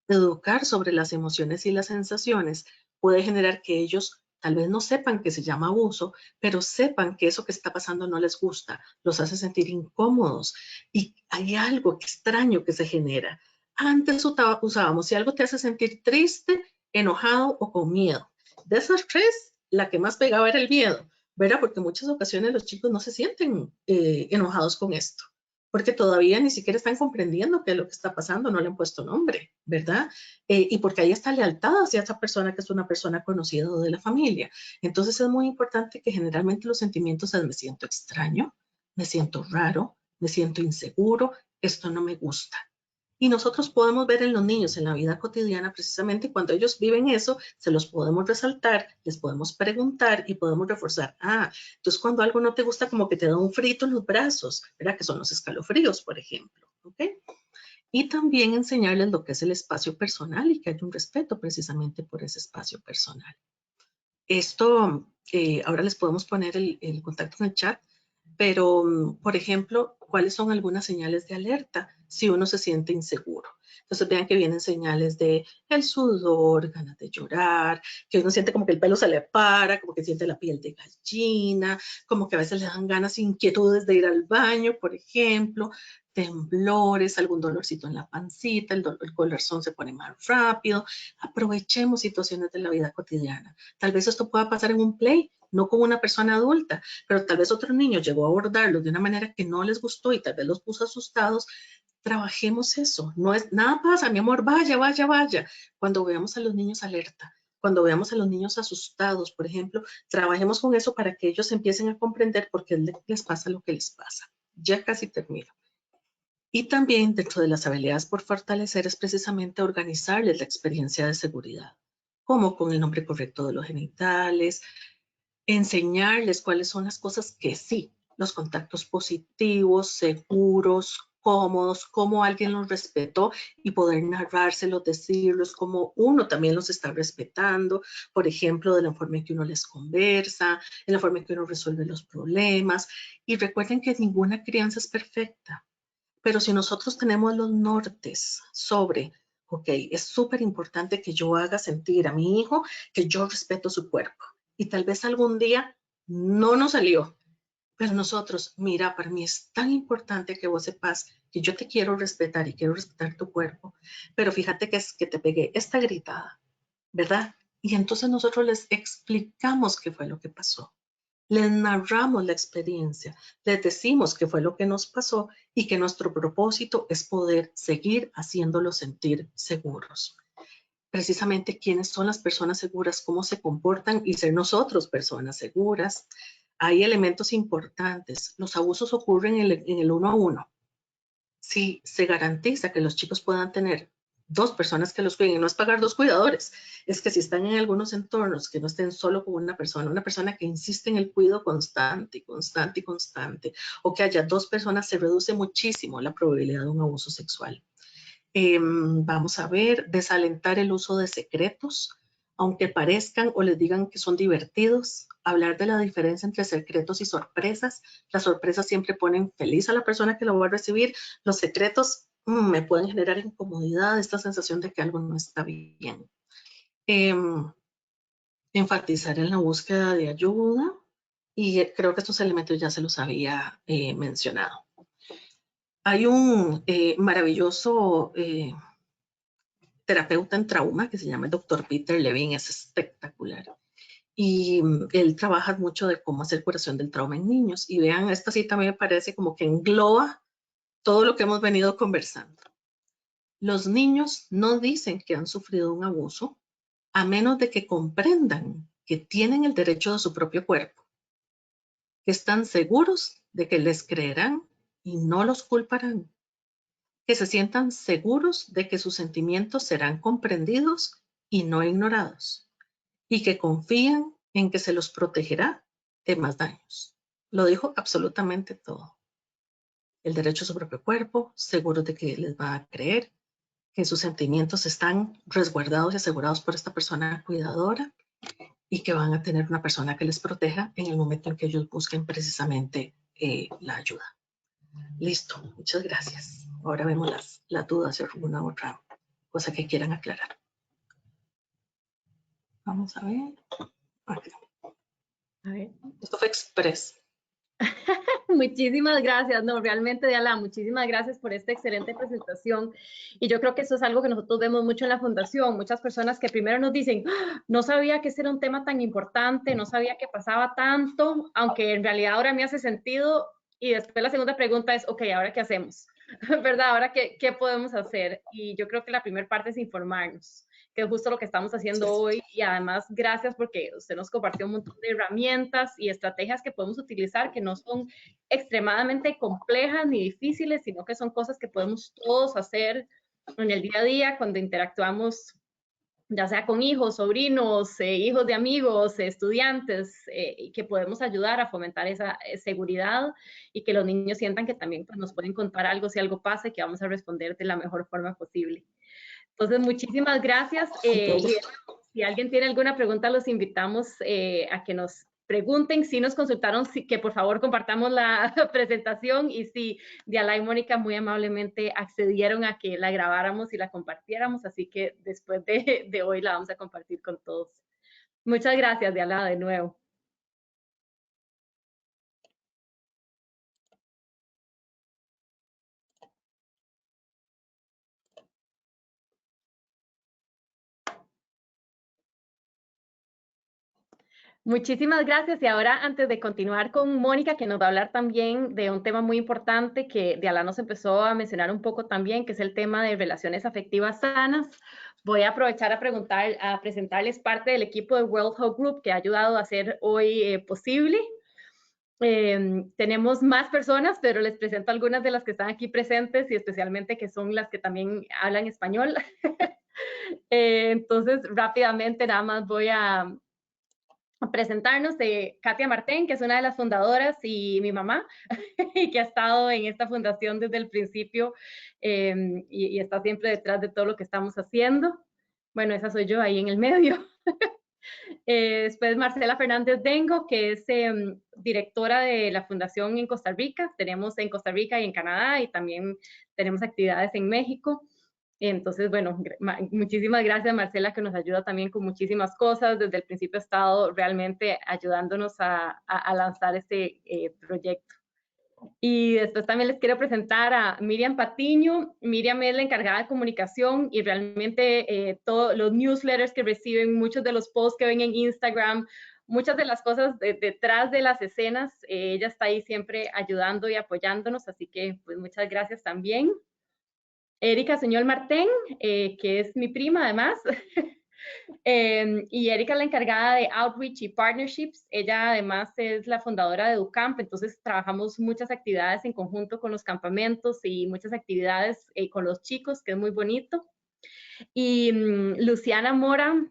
Educar sobre las emociones y las sensaciones puede generar que ellos tal vez no sepan que se llama abuso, pero sepan que eso que está pasando no les gusta, los hace sentir incómodos y hay algo extraño que se genera. Antes usábamos, si algo te hace sentir triste, enojado o con miedo. De esas tres, la que más pegaba era el miedo, ¿verdad? Porque en muchas ocasiones los chicos no se sienten enojados con esto porque todavía ni siquiera están comprendiendo qué es lo que está pasando, no le han puesto nombre, ¿verdad? Y porque ahí está lealtad hacia esa persona que es una persona conocida de la familia. Entonces es muy importante que generalmente los sentimientos es me siento extraño, me siento raro, me siento inseguro, esto no me gusta. Y nosotros podemos ver en los niños en la vida cotidiana, precisamente cuando ellos viven eso, se los podemos resaltar, les podemos preguntar y podemos reforzar. Entonces cuando algo no te gusta, como que te da un frito en los brazos, ¿verdad? Que son los escalofríos, por ejemplo. ¿Ok? Y también enseñarles lo que es el espacio personal y que haya un respeto precisamente por ese espacio personal. Esto, ahora les podemos poner el contacto en el chat, pero, por ejemplo, ¿cuáles son algunas señales de alerta si uno se siente inseguro? Entonces vean que vienen señales de el sudor, ganas de llorar, que uno siente como que el pelo se le para, como que siente la piel de gallina, como que a veces le dan ganas, inquietudes de ir al baño, por ejemplo, temblores, algún dolorcito en la pancita, el corazón se pone más rápido. Aprovechemos situaciones de la vida cotidiana. Tal vez esto pueda pasar en un play, no con una persona adulta, pero tal vez otro niño llegó a abordarlos de una manera que no les gustó y tal vez los puso asustados. Trabajemos eso. No es nada pasa, mi amor, vaya, vaya, vaya. Cuando veamos a los niños alerta, cuando veamos a los niños asustados, por ejemplo, trabajemos con eso para que ellos empiecen a comprender por qué les pasa lo que les pasa. Ya casi termino. Y también dentro de las habilidades por fortalecer es precisamente organizarles la experiencia de seguridad, como con el nombre correcto de los genitales, enseñarles cuáles son las cosas que sí, los contactos positivos, seguros, cómodos, cómo alguien los respetó y poder narrárselos, decirlos, cómo uno también los está respetando, por ejemplo, de la forma en que uno les conversa, en la forma en que uno resuelve los problemas. Y recuerden que ninguna crianza es perfecta. Pero si nosotros tenemos los nortes sobre, ok, es súper importante que yo haga sentir a mi hijo que yo respeto su cuerpo. Y tal vez algún día no nos salió, pero nosotros, mira, para mí es tan importante que vos sepas que yo te quiero respetar y quiero respetar tu cuerpo, pero fíjate que es que te pegué esta gritada, ¿verdad? Y entonces nosotros les explicamos qué fue lo que pasó. Les narramos la experiencia, les decimos qué fue lo que nos pasó y que nuestro propósito es poder seguir haciéndolos sentir seguros. Precisamente quiénes son las personas seguras, cómo se comportan y ser nosotros personas seguras. Hay elementos importantes. Los abusos ocurren en el uno a uno. Si se garantiza que los chicos puedan tener 2 personas que los cuiden, y no es pagar 2 cuidadores, es que si están en algunos entornos que no estén solo con una persona que insiste en el cuidado constante, constante y constante, o que haya 2 personas, se reduce muchísimo la probabilidad de un abuso sexual. Vamos a ver, desalentar el uso de secretos, aunque parezcan o les digan que son divertidos, hablar de la diferencia entre secretos y sorpresas. Las sorpresas siempre ponen feliz a la persona que lo va a recibir. Los secretos me pueden generar incomodidad, esta sensación de que algo no está bien. Enfatizar en la búsqueda de ayuda, y creo que estos elementos ya se los había mencionado. Hay un maravilloso terapeuta en trauma que se llama el Dr. Peter Levine, es espectacular. Y él trabaja mucho de cómo hacer curación del trauma en niños. Y vean, esta cita me parece como que engloba todo lo que hemos venido conversando. Los niños no dicen que han sufrido un abuso a menos de que comprendan que tienen el derecho de su propio cuerpo, que están seguros de que les creerán y no los culparán, que se sientan seguros de que sus sentimientos serán comprendidos y no ignorados, y que confían en que se los protegerá de más daños. Lo dijo absolutamente todo. El derecho a su propio cuerpo, seguros de que les va a creer, que sus sentimientos están resguardados y asegurados por esta persona cuidadora y que van a tener una persona que les proteja en el momento en que ellos busquen precisamente la ayuda. Listo, muchas gracias. Ahora vemos las dudas, si alguna otra cosa que quieran aclarar. Vamos a ver. Okay. A ver. Esto fue express. Muchísimas gracias, no, realmente, Diala, muchísimas gracias por esta excelente presentación. Y yo creo que eso es algo que nosotros vemos mucho en la Fundación, muchas personas que primero nos dicen, no sabía que ese era un tema tan importante, no sabía que pasaba tanto, aunque en realidad ahora me hace sentido. Y después la segunda pregunta es, ok, ¿ahora qué hacemos? ¿Verdad? ¿Ahora qué podemos hacer? Y yo creo que la primera parte es informarnos, que es justo lo que estamos haciendo hoy. Y además, gracias porque usted nos compartió un montón de herramientas y estrategias que podemos utilizar, que no son extremadamente complejas ni difíciles, sino que son cosas que podemos todos hacer en el día a día cuando interactuamos, ya sea con hijos, sobrinos, hijos de amigos, estudiantes, y que podemos ayudar a fomentar esa seguridad y que los niños sientan que también pues, nos pueden contar algo si algo pasa y que vamos a responder de la mejor forma posible. Entonces, muchísimas gracias. Y si alguien tiene alguna pregunta, los invitamos a que nos pregunten. Si nos consultaron, que por favor compartamos la presentación, y si Diala y Mónica muy amablemente accedieron a que la grabáramos y la compartiéramos, así que después de hoy la vamos a compartir con todos. Muchas gracias, Diala, de nuevo. Muchísimas gracias. Y ahora, antes de continuar con Mónica, que nos va a hablar también de un tema muy importante que Diala nos empezó a mencionar un poco también, que es el tema de relaciones afectivas sanas, voy a aprovechar a presentarles parte del equipo de World Hug Group que ha ayudado a hacer hoy posible. Tenemos más personas, pero les presento algunas de las que están aquí presentes y especialmente que son las que también hablan español. Entonces, rápidamente, nada más voy a presentarnos de Katia Martén, que es una de las fundadoras y mi mamá, y que ha estado en esta fundación desde el principio y está siempre detrás de todo lo que estamos haciendo. Bueno, esa soy yo ahí en el medio. Después Marcela Fernández Dengo, que es directora de la fundación en Costa Rica. Tenemos en Costa Rica y en Canadá, y también tenemos actividades en México. Entonces, bueno, muchísimas gracias, Marcela, que nos ayuda también con muchísimas cosas. Desde el principio ha estado realmente ayudándonos a lanzar este proyecto. Y después también les quiero presentar a Miriam Patiño. Miriam es la encargada de comunicación y realmente todos los newsletters que reciben, muchos de los posts que ven en Instagram, muchas de las cosas detrás de las escenas, ella está ahí siempre ayudando y apoyándonos, así que pues muchas gracias también. Erika Suñol Martén, que es mi prima además, y Erika es la encargada de Outreach y Partnerships. Ella además es la fundadora de Educamp, entonces trabajamos muchas actividades en conjunto con los campamentos y muchas actividades con los chicos, que es muy bonito. Y Luciana Mora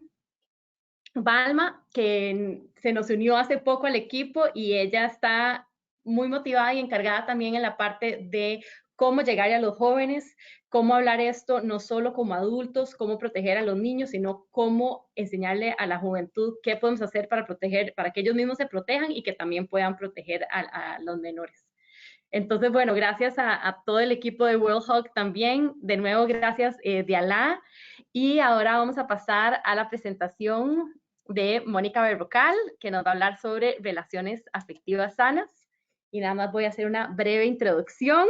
Balma, que se nos unió hace poco al equipo, y ella está muy motivada y encargada también en la parte de cómo llegar a los jóvenes, cómo hablar esto no solo como adultos, cómo proteger a los niños, sino cómo enseñarle a la juventud qué podemos hacer para proteger, para que ellos mismos se protejan y que también puedan proteger a los menores. Entonces, bueno, gracias a todo el equipo de World Hug también. De nuevo, gracias Dialá. Y ahora vamos a pasar a la presentación de Mónica Berrocal, que nos va a hablar sobre relaciones afectivas sanas. Y nada más voy a hacer una breve introducción.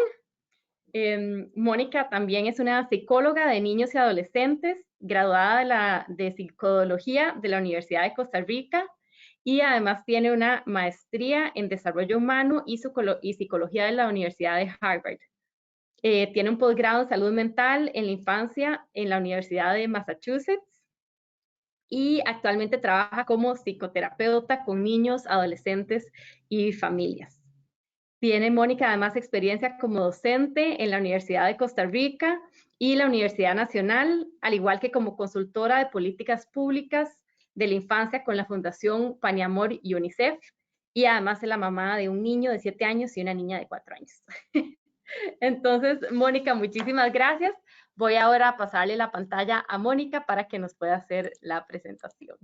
Mónica también es una psicóloga de niños y adolescentes, graduada de psicología de la Universidad de Costa Rica, y además tiene una maestría en desarrollo humano y psicología de la Universidad de Harvard. Tiene un posgrado en salud mental en la infancia en la Universidad de Massachusetts y actualmente trabaja como psicoterapeuta con niños, adolescentes y familias. Tiene Mónica además experiencia como docente en la Universidad de Costa Rica y la Universidad Nacional, al igual que como consultora de políticas públicas de la infancia con la Fundación Pan y Amor y UNICEF, y además es la mamá de un niño de 7 años y una niña de 4 años. Entonces, Mónica, muchísimas gracias. Voy ahora a pasarle la pantalla a Mónica para que nos pueda hacer la presentación.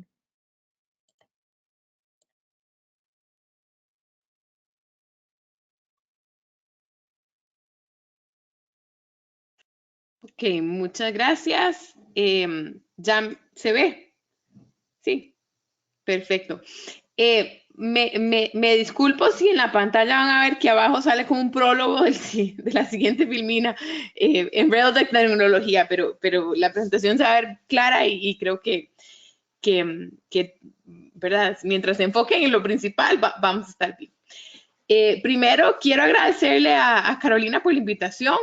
Ok, muchas gracias. ¿Ya se ve? Sí, perfecto. Me disculpo si en la pantalla van a ver que abajo sale como un prólogo de la siguiente filmina, Enredos de Tecnología, pero la presentación se va a ver clara y creo que, ¿verdad? Mientras se enfoquen en lo principal, vamos a estar bien. Primero, quiero agradecerle a Carolina por la invitación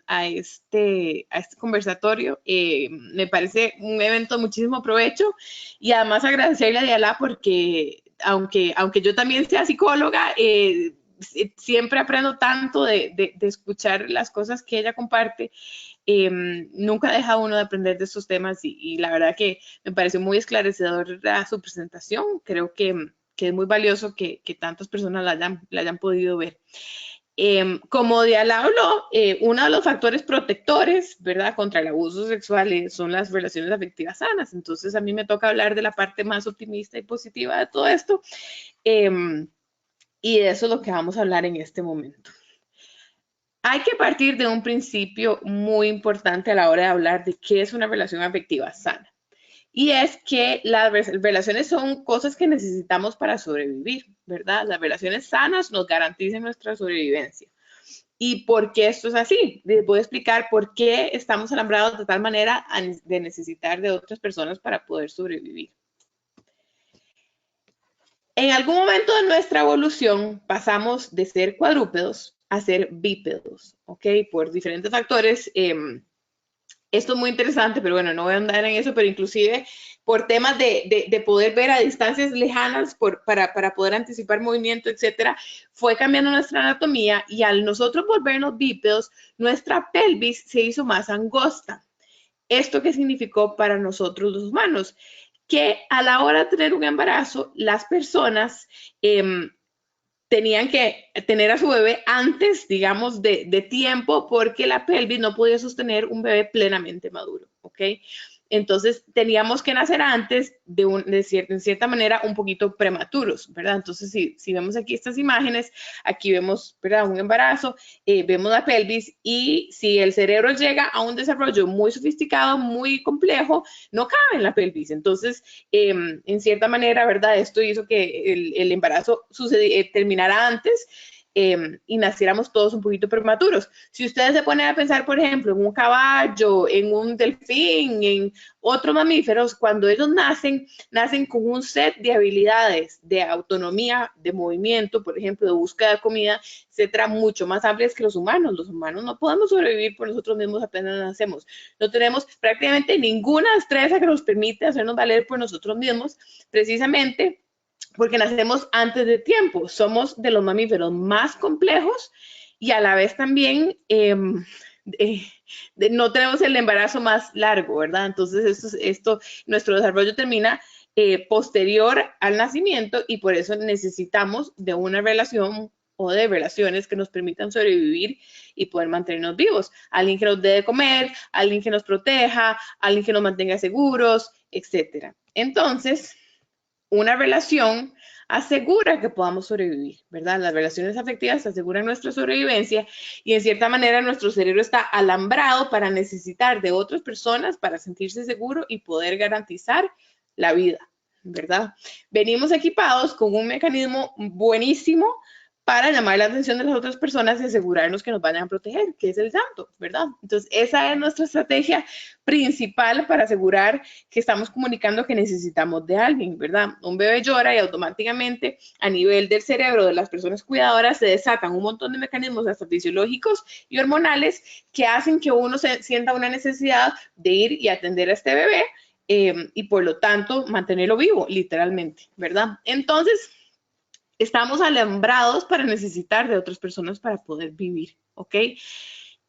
a este conversatorio. Me parece un evento de muchísimo provecho y además agradecerle a Dialá porque, aunque yo también sea psicóloga, siempre aprendo tanto de escuchar las cosas que ella comparte. Nunca deja uno de aprender de estos temas y la verdad que me pareció muy esclarecedora su presentación. Creo que es muy valioso que tantas personas la hayan podido ver. Como Dialá habló, uno de los factores protectores, ¿verdad?, contra el abuso sexual son las relaciones afectivas sanas. Entonces, a mí me toca hablar de la parte más optimista y positiva de todo esto. Y de eso es lo que vamos a hablar en este momento. Hay que partir de un principio muy importante a la hora de hablar de qué es una relación afectiva sana. Y es que las relaciones son cosas que necesitamos para sobrevivir, ¿verdad? Las relaciones sanas nos garantizan nuestra sobrevivencia. ¿Y por qué esto es así? Les voy a explicar por qué estamos alambrados de tal manera de necesitar de otras personas para poder sobrevivir. En algún momento de nuestra evolución pasamos de ser cuadrúpedos a ser bípedos, ¿ok? Por diferentes factores. Esto es muy interesante, pero bueno, no voy a andar en eso, pero inclusive por temas de poder ver a distancias lejanas para poder anticipar movimiento, etcétera, fue cambiando nuestra anatomía y al nosotros volvernos bípedos, nuestra pelvis se hizo más angosta. ¿Esto qué significó para nosotros los humanos? Que a la hora de tener un embarazo, las personas tenían que tener a su bebé antes, digamos, de tiempo, porque la pelvis no podía sostener un bebé plenamente maduro, ¿ok? Entonces, teníamos que nacer antes de cierta manera un poquito prematuros, ¿verdad? Entonces, si vemos aquí estas imágenes, aquí vemos, ¿verdad?, un embarazo, vemos la pelvis y si el cerebro llega a un desarrollo muy sofisticado, muy complejo, no cabe en la pelvis. Entonces, en cierta manera, ¿verdad?, esto hizo que el embarazo terminara antes y naciéramos todos un poquito prematuros. Si ustedes se ponen a pensar, por ejemplo, en un caballo, en un delfín, en otros mamíferos, cuando ellos nacen con un set de habilidades de autonomía, de movimiento, por ejemplo, de búsqueda de comida, etcétera, mucho más amplias que los humanos. Los humanos no podemos sobrevivir por nosotros mismos apenas nacemos. No tenemos prácticamente ninguna destreza que nos permite hacernos valer por nosotros mismos, precisamente porque nacemos antes de tiempo. Somos de los mamíferos más complejos y a la vez también no tenemos el embarazo más largo, ¿verdad? Entonces, nuestro desarrollo termina posterior al nacimiento y por eso necesitamos de una relación o de relaciones que nos permitan sobrevivir y poder mantenernos vivos. Alguien que nos dé de comer, alguien que nos proteja, alguien que nos mantenga seguros, etc. Entonces, una relación asegura que podamos sobrevivir, ¿verdad? Las relaciones afectivas aseguran nuestra sobrevivencia y en cierta manera nuestro cerebro está alambrado para necesitar de otras personas para sentirse seguro y poder garantizar la vida, ¿verdad? Venimos equipados con un mecanismo buenísimo para llamar la atención de las otras personas y asegurarnos que nos vayan a proteger, que es el llanto, ¿verdad? Entonces, esa es nuestra estrategia principal para asegurar que estamos comunicando que necesitamos de alguien, ¿verdad? Un bebé llora y automáticamente a nivel del cerebro de las personas cuidadoras se desatan un montón de mecanismos hasta fisiológicos y hormonales que hacen que uno se sienta una necesidad de ir y atender a este bebé y por lo tanto mantenerlo vivo, literalmente, ¿verdad? Entonces, estamos alambrados para necesitar de otras personas para poder vivir, ¿ok?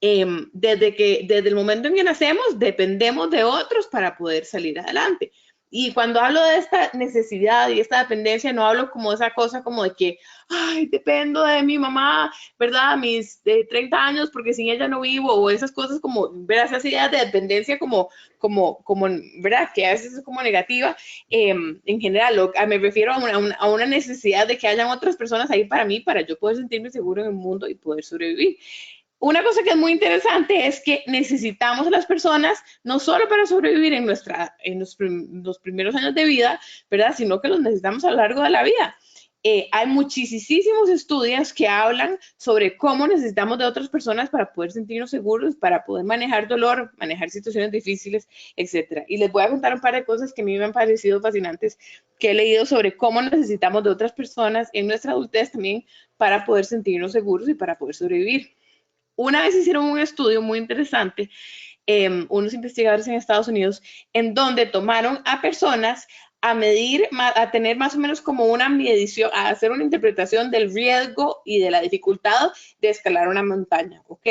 Desde el momento en que nacemos, dependemos de otros para poder salir adelante. Y cuando hablo de esta necesidad y esta dependencia, no hablo como esa cosa como de que, ay, dependo de mi mamá, ¿verdad? A mis 30 años, porque sin ella no vivo, o esas cosas como, ¿verdad? Esas ideas de dependencia como, ¿verdad? Que a veces es como negativa. En general, me refiero a una necesidad de que hayan otras personas ahí para mí, para yo poder sentirme seguro en el mundo y poder sobrevivir. Una cosa que es muy interesante es que necesitamos a las personas no solo para sobrevivir en los primeros años de vida, ¿verdad? Sino que los necesitamos a lo largo de la vida. Hay muchísimos estudios que hablan sobre cómo necesitamos de otras personas para poder sentirnos seguros, para poder manejar dolor, manejar situaciones difíciles, etc. Y les voy a contar un par de cosas que a mí me han parecido fascinantes, que he leído sobre cómo necesitamos de otras personas en nuestra adultez también para poder sentirnos seguros y para poder sobrevivir. Una vez hicieron un estudio muy interesante, unos investigadores en Estados Unidos, en donde tomaron a personas a medir, a tener más o menos como una medición, a hacer una interpretación del riesgo y de la dificultad de escalar una montaña, ¿ok?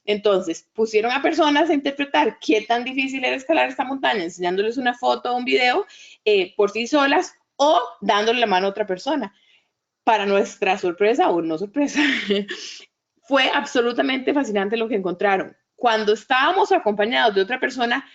Entonces, pusieron a personas a interpretar qué tan difícil era escalar esta montaña, enseñándoles una foto o un video por sí solas o dándole la mano a otra persona. Para nuestra sorpresa o no sorpresa, fue absolutamente fascinante lo que encontraron. Cuando estábamos acompañados de otra persona,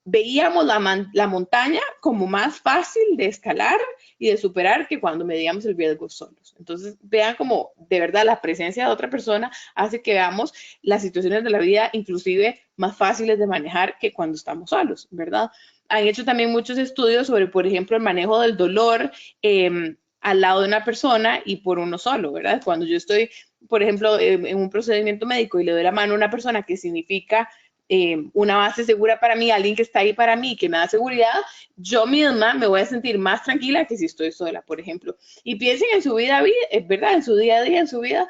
veíamos la montaña como más fácil de escalar y de superar que cuando medíamos el riesgo solos. Entonces, vean como de verdad la presencia de otra persona hace que veamos las situaciones de la vida inclusive más fáciles de manejar que cuando estamos solos, ¿verdad? Han hecho también muchos estudios sobre, por ejemplo, el manejo del dolor al lado de una persona y por uno solo, ¿verdad? Cuando yo estoy, por ejemplo, en un procedimiento médico y le doy la mano a una persona que significa una base segura para mí, alguien que está ahí para mí, que me da seguridad, yo misma me voy a sentir más tranquila que si estoy sola, por ejemplo. Y piensen en su vida, ¿verdad? En su día a día, en su vida,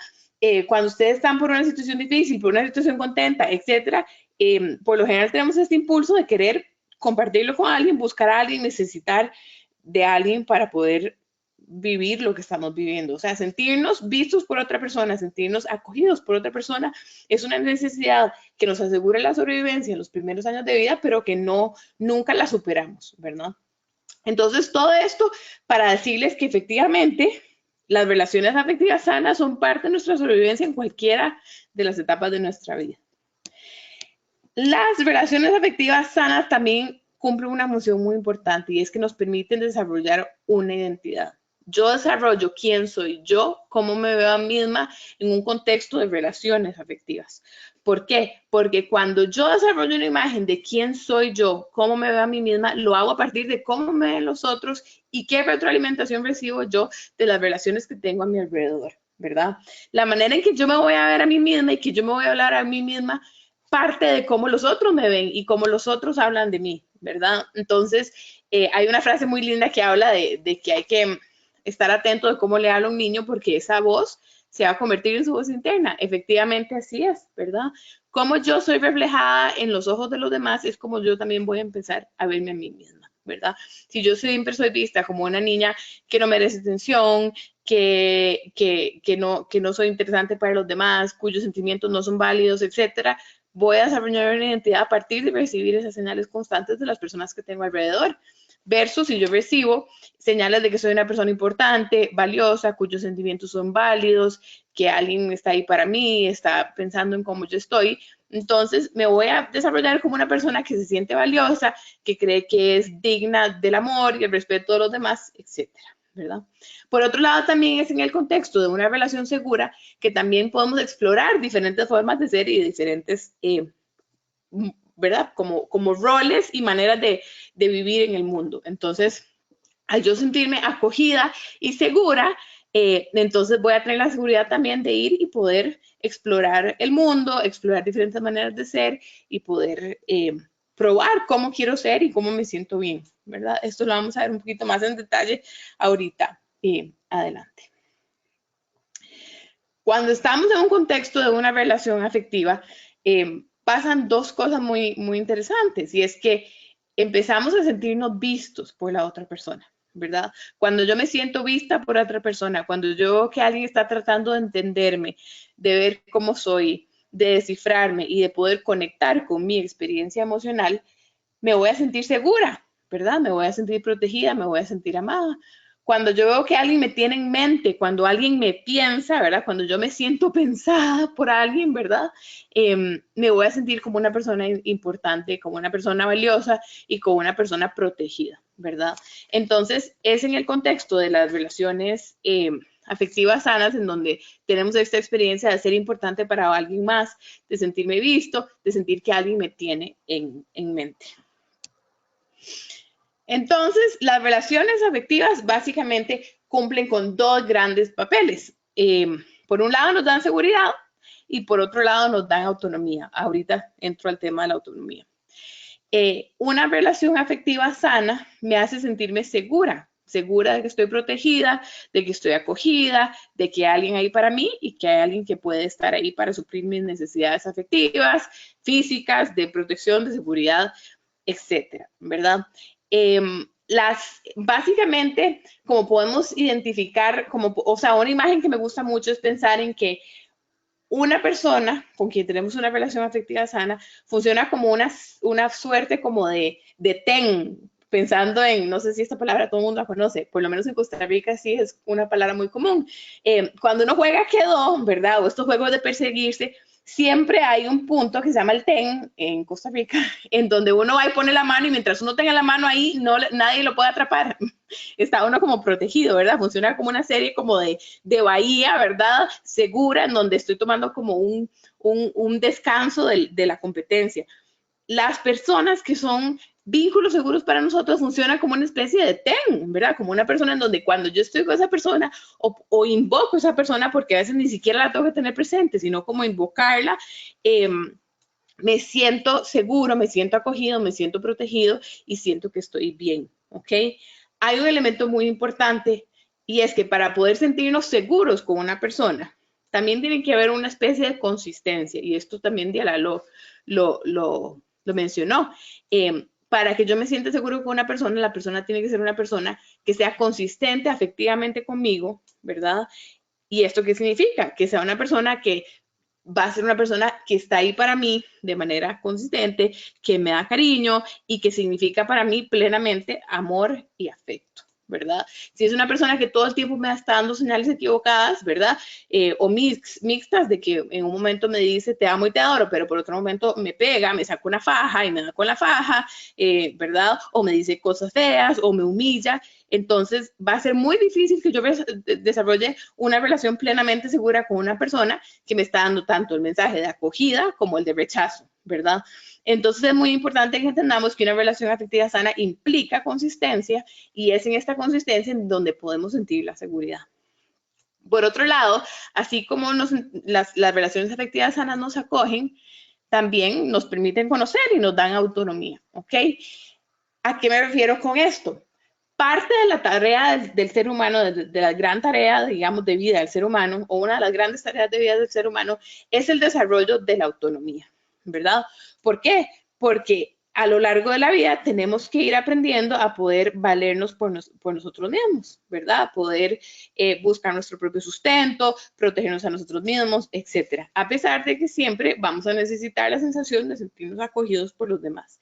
cuando ustedes están por una situación difícil, por una situación contenta, etcétera, por lo general tenemos este impulso de querer compartirlo con alguien, buscar a alguien, necesitar de alguien para poder vivir lo que estamos viviendo. O sea, sentirnos vistos por otra persona, sentirnos acogidos por otra persona, es una necesidad que nos asegura la sobrevivencia en los primeros años de vida, pero que nunca la superamos, ¿verdad? Entonces, todo esto para decirles que efectivamente las relaciones afectivas sanas son parte de nuestra sobrevivencia en cualquiera de las etapas de nuestra vida. Las relaciones afectivas sanas también cumplen una función muy importante y es que nos permiten desarrollar una identidad. Yo desarrollo quién soy yo, cómo me veo a mí misma en un contexto de relaciones afectivas. ¿Por qué? Porque cuando yo desarrollo una imagen de quién soy yo, cómo me veo a mí misma, lo hago a partir de cómo me ven los otros y qué retroalimentación recibo yo de las relaciones que tengo a mi alrededor, ¿verdad? La manera en que yo me voy a ver a mí misma y que yo me voy a hablar a mí misma parte de cómo los otros me ven y cómo los otros hablan de mí, ¿verdad? Entonces, hay una frase muy linda que habla de que hay que estar atento de cómo le habla a un niño porque esa voz se va a convertir en su voz interna. Efectivamente, así es, ¿verdad? Como yo soy reflejada en los ojos de los demás, es como yo también voy a empezar a verme a mí misma, ¿verdad? Si yo siempre soy vista como una niña que no merece atención, que no soy interesante para los demás, cuyos sentimientos no son válidos, etcétera, voy a desarrollar una identidad a partir de recibir esas señales constantes de las personas que tengo alrededor. versus si yo recibo señales de que soy una persona importante, valiosa, cuyos sentimientos son válidos, que alguien está ahí para mí, está pensando en cómo yo estoy. Entonces me voy a desarrollar como una persona que se siente valiosa, que cree que es digna del amor y el respeto de los demás, etcétera, ¿verdad? Por otro lado, también es en el contexto de una relación segura que también podemos explorar diferentes formas de ser y diferentes, ¿verdad? Como roles y maneras de vivir en el mundo. Entonces, al yo sentirme acogida y segura, entonces voy a tener la seguridad también de ir y poder explorar el mundo, explorar diferentes maneras de ser y poder probar cómo quiero ser y cómo me siento bien, ¿verdad? Esto lo vamos a ver un poquito más en detalle ahorita adelante. Cuando estamos en un contexto de una relación afectiva, pasan dos cosas muy, muy interesantes, y es que empezamos a sentirnos vistos por la otra persona, ¿verdad? Cuando yo me siento vista por otra persona, cuando yo veo que alguien está tratando de entenderme, de ver cómo soy, de descifrarme y de poder conectar con mi experiencia emocional, me voy a sentir segura, ¿verdad? Me voy a sentir protegida, me voy a sentir amada. Cuando yo veo que alguien me tiene en mente, cuando alguien me piensa, ¿verdad? Cuando yo me siento pensada por alguien, ¿verdad? Me voy a sentir como una persona importante, como una persona valiosa y como una persona protegida, ¿verdad? Entonces, es en el contexto de las relaciones afectivas sanas en donde tenemos esta experiencia de ser importante para alguien más, de sentirme visto, de sentir que alguien me tiene en mente. Entonces, las relaciones afectivas básicamente cumplen con dos grandes papeles. Por un lado nos dan seguridad y por otro lado nos dan autonomía. Ahorita entro al tema de la autonomía. Una relación afectiva sana me hace sentirme segura, segura de que estoy protegida, de que estoy acogida, de que hay alguien ahí para mí y que hay alguien que puede estar ahí para suplir mis necesidades afectivas, físicas, de protección, de seguridad, etcétera, ¿verdad? Básicamente, como podemos identificar, o sea, una imagen que me gusta mucho es pensar en que una persona con quien tenemos una relación afectiva sana funciona como una suerte como de ten, pensando en, no sé si esta palabra todo el mundo la conoce, por lo menos en Costa Rica sí es una palabra muy común. Cuando uno juega quedó, ¿verdad? O estos juegos de perseguirse, siempre hay un punto que se llama el ten en Costa Rica, en donde uno va y pone la mano y mientras uno tenga la mano ahí, nadie lo puede atrapar. Está uno como protegido, ¿verdad? Funciona como una serie como de bahía, ¿verdad? Segura, en donde estoy tomando como un descanso de la competencia. Las personas que son vínculos seguros para nosotros funcionan como una especie de ten, ¿verdad? Como una persona en donde cuando yo estoy con esa persona o invoco a esa persona, porque a veces ni siquiera la tengo que tener presente, sino como invocarla, me siento seguro, me siento acogido, me siento protegido y siento que estoy bien, ¿ok? Hay un elemento muy importante y es que para poder sentirnos seguros con una persona, también tiene que haber una especie de consistencia, y esto también Diana lo mencionó. Para que yo me sienta seguro con una persona, la persona tiene que ser una persona que sea consistente afectivamente conmigo, ¿verdad? ¿Y esto qué significa? Que sea una persona que va a ser una persona que está ahí para mí de manera consistente, que me da cariño y que significa para mí plenamente amor y afecto, ¿verdad? Si es una persona que todo el tiempo me está dando señales equivocadas, ¿verdad? O mixtas de que en un momento me dice te amo y te adoro, pero por otro momento me pega, me saca una faja y me da con la faja, ¿verdad? O me dice cosas feas o me humilla. Entonces va a ser muy difícil que yo desarrolle una relación plenamente segura con una persona que me está dando tanto el mensaje de acogida como el de rechazo, ¿verdad? Entonces es muy importante que entendamos que una relación afectiva sana implica consistencia y es en esta consistencia en donde podemos sentir la seguridad. Por otro lado, así como las relaciones afectivas sanas nos acogen, también nos permiten conocer y nos dan autonomía, ¿ok? ¿A qué me refiero con esto? Parte de la tarea del ser humano, de la gran tarea, digamos, de vida del ser humano, o una de las grandes tareas de vida del ser humano, es el desarrollo de la autonomía, ¿verdad? ¿Por qué? Porque a lo largo de la vida tenemos que ir aprendiendo a poder valernos por nosotros mismos, ¿verdad? Poder buscar nuestro propio sustento, protegernos a nosotros mismos, etcétera. A pesar de que siempre vamos a necesitar la sensación de sentirnos acogidos por los demás.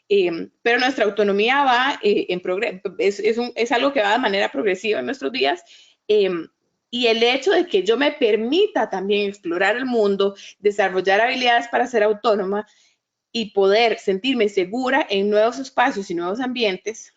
pero nuestra autonomía va en progreso, es algo que va de manera progresiva en nuestros días. Y el hecho de que yo me permita también explorar el mundo, desarrollar habilidades para ser autónoma y poder sentirme segura en nuevos espacios y nuevos ambientes,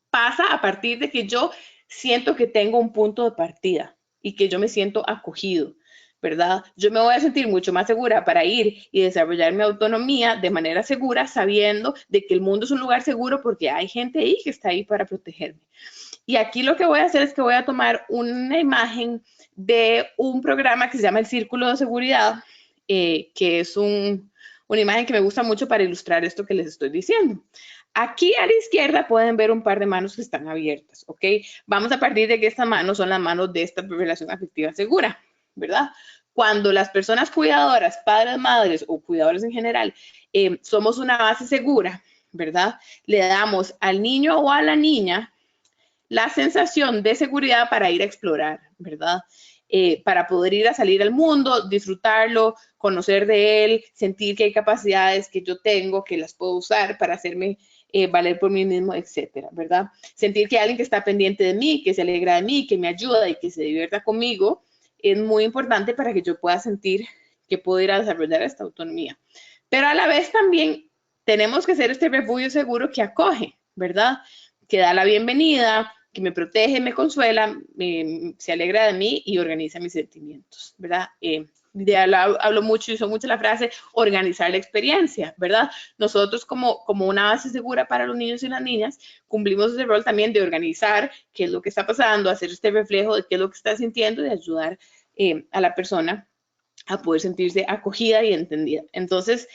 pasa a partir de que yo siento que tengo un punto de partida y que yo me siento acogido, ¿verdad? Yo me voy a sentir mucho más segura para ir y desarrollar mi autonomía de manera segura, sabiendo de que el mundo es un lugar seguro porque hay gente ahí que está ahí para protegerme. Y aquí lo que voy a hacer es que voy a tomar una imagen de un programa que se llama el Círculo de Seguridad, que es una imagen que me gusta mucho para ilustrar esto que les estoy diciendo. Aquí a la izquierda pueden ver un par de manos que están abiertas, ¿ok? Vamos a partir de que estas manos son las manos de esta relación afectiva segura, ¿verdad? Cuando las personas cuidadoras, padres, madres o cuidadores en general, somos una base segura, ¿verdad? Le damos al niño o a la niña la sensación de seguridad para ir a explorar, ¿verdad? Para poder ir a salir al mundo, disfrutarlo, conocer de él, sentir que hay capacidades que yo tengo, que las puedo usar para hacerme valer por mí mismo, etcétera, ¿verdad? Sentir que hay alguien que está pendiente de mí, que se alegra de mí, que me ayuda y que se divierta conmigo, es muy importante para que yo pueda sentir que puedo ir a desarrollar esta autonomía. Pero a la vez también tenemos que ser este refugio seguro que acoge, ¿verdad? Que da la bienvenida, que me protege, me consuela, se alegra de mí y organiza mis sentimientos, ¿verdad? Hablo mucho y uso mucho la frase organizar la experiencia, ¿verdad? Nosotros como una base segura para los niños y las niñas, cumplimos ese rol también de organizar qué es lo que está pasando, hacer este reflejo de qué es lo que está sintiendo y ayudar a la persona a poder sentirse acogida y entendida. Entonces,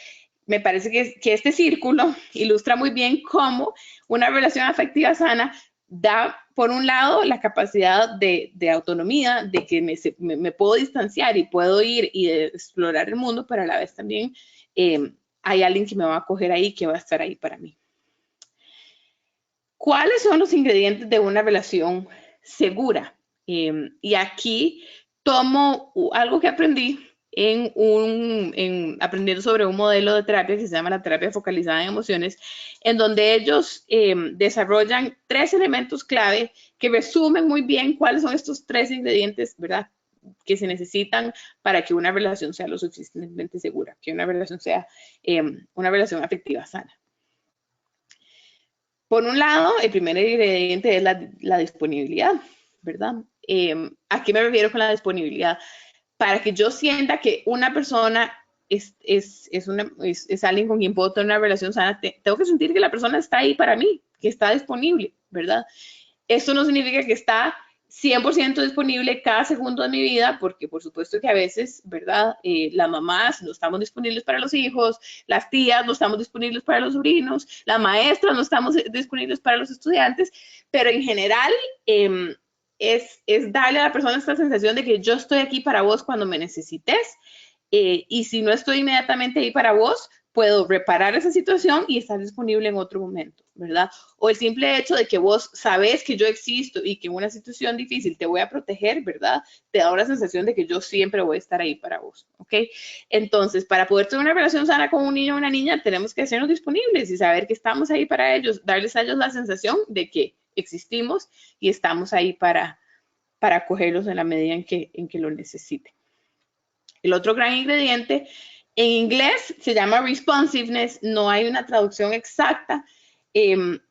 me parece que este círculo ilustra muy bien cómo una relación afectiva sana da, por un lado, la capacidad de autonomía, de que me puedo distanciar y puedo ir y explorar el mundo, pero a la vez también hay alguien que me va a acoger ahí, que va a estar ahí para mí. ¿Cuáles son los ingredientes de una relación segura? Y aquí tomo algo que aprendí aprendiendo sobre un modelo de terapia que se llama la terapia focalizada en emociones, en donde ellos desarrollan 3 elementos clave que resumen muy bien cuáles son estos 3 ingredientes, ¿verdad?, que se necesitan para que una relación sea lo suficientemente segura, que una relación sea una relación afectiva sana. Por un lado, el primer ingrediente es la disponibilidad, ¿verdad? ¿A qué me refiero con la disponibilidad? Para que yo sienta que una persona es alguien con quien puedo tener una relación sana, tengo que sentir que la persona está ahí para mí, que está disponible, ¿verdad? Esto no significa que está 100% disponible cada segundo de mi vida, porque por supuesto que a veces, ¿verdad? Las mamás no estamos disponibles para los hijos, las tías no estamos disponibles para los sobrinos, las maestras no estamos disponibles para los estudiantes, pero en general es darle a la persona esta sensación de que yo estoy aquí para vos cuando me necesites, y si no estoy inmediatamente ahí para vos, puedo reparar esa situación y estar disponible en otro momento, ¿verdad? O el simple hecho de que vos sabés que yo existo y que en una situación difícil te voy a proteger, ¿verdad? Te da una sensación de que yo siempre voy a estar ahí para vos, ¿ok? Entonces, para poder tener una relación sana con un niño o una niña, tenemos que hacernos disponibles y saber que estamos ahí para ellos, darles a ellos la sensación de que existimos y estamos ahí para acogerlos en la medida en que lo necesiten. El otro gran ingrediente en inglés se llama responsiveness, no hay una traducción exacta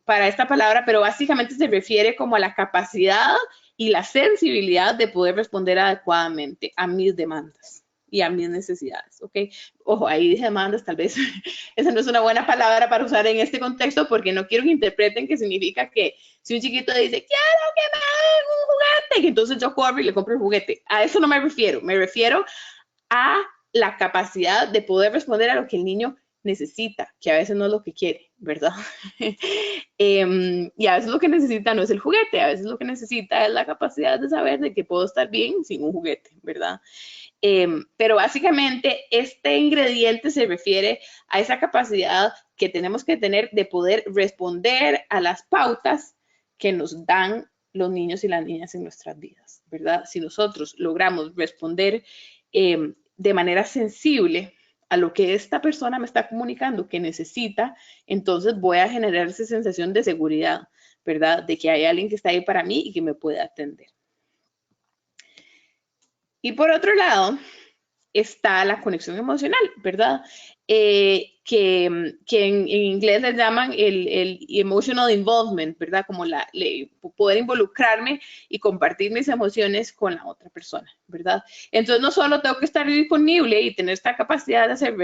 para esta palabra, pero básicamente se refiere como a la capacidad y la sensibilidad de poder responder adecuadamente a mis demandas y a mis necesidades, ¿ok? Ojo, ahí dije demandas, tal vez esa no es una buena palabra para usar en este contexto porque no quiero que interpreten que significa que si un chiquito dice, quiero que me hagan un juguete, que entonces yo corro y le compro el juguete. A eso no me refiero a la capacidad de poder responder a lo que el niño necesita, que a veces no es lo que quiere, ¿verdad? Y a veces lo que necesita no es el juguete, a veces lo que necesita es la capacidad de saber de que puedo estar bien sin un juguete, ¿verdad? Pero básicamente este ingrediente se refiere a esa capacidad que tenemos que tener de poder responder a las pautas que nos dan los niños y las niñas en nuestras vidas, ¿verdad? Si nosotros logramos responder de manera sensible a lo que esta persona me está comunicando que necesita, entonces voy a generar esa sensación de seguridad, ¿verdad? De que hay alguien que está ahí para mí y que me puede atender. Y por otro lado, está la conexión emocional, ¿verdad? Que en inglés le llaman el emotional involvement, ¿verdad? Como poder involucrarme y compartir mis emociones con la otra persona, ¿verdad? Entonces no solo tengo que estar disponible y tener esta capacidad de hacer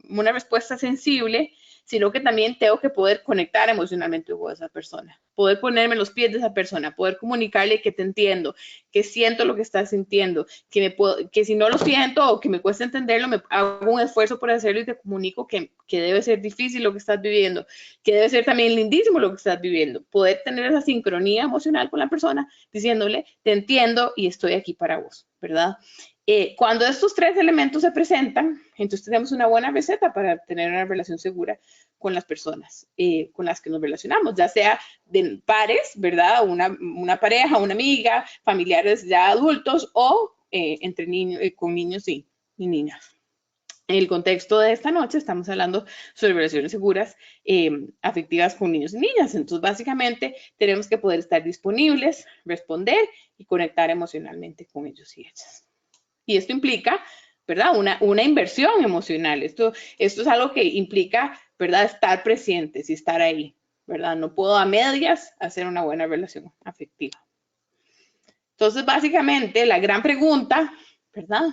una respuesta sensible, sino que también tengo que poder conectar emocionalmente con esa persona, poder ponerme en los pies de esa persona, poder comunicarle que te entiendo, que siento lo que estás sintiendo, que si no lo siento o que me cuesta entenderlo, me hago un esfuerzo por hacerlo y te comunico que debe ser difícil lo que estás viviendo, que debe ser también lindísimo lo que estás viviendo, poder tener esa sincronía emocional con la persona, diciéndole, te entiendo y estoy aquí para vos, ¿verdad? Cuando estos tres elementos se presentan, entonces tenemos una buena receta para tener una relación segura con las personas con las que nos relacionamos, ya sea de pares, ¿verdad? Una pareja, una amiga, familiares ya adultos o entre niños, con niños y niñas. En el contexto de esta noche estamos hablando sobre relaciones seguras afectivas con niños y niñas. Entonces, básicamente, tenemos que poder estar disponibles, responder y conectar emocionalmente con ellos y ellas. Y esto implica, ¿verdad? Una inversión emocional. Esto es algo que implica, ¿verdad? Estar presentes y estar ahí, ¿verdad? No puedo a medias hacer una buena relación afectiva. Entonces, básicamente, la gran pregunta, ¿verdad?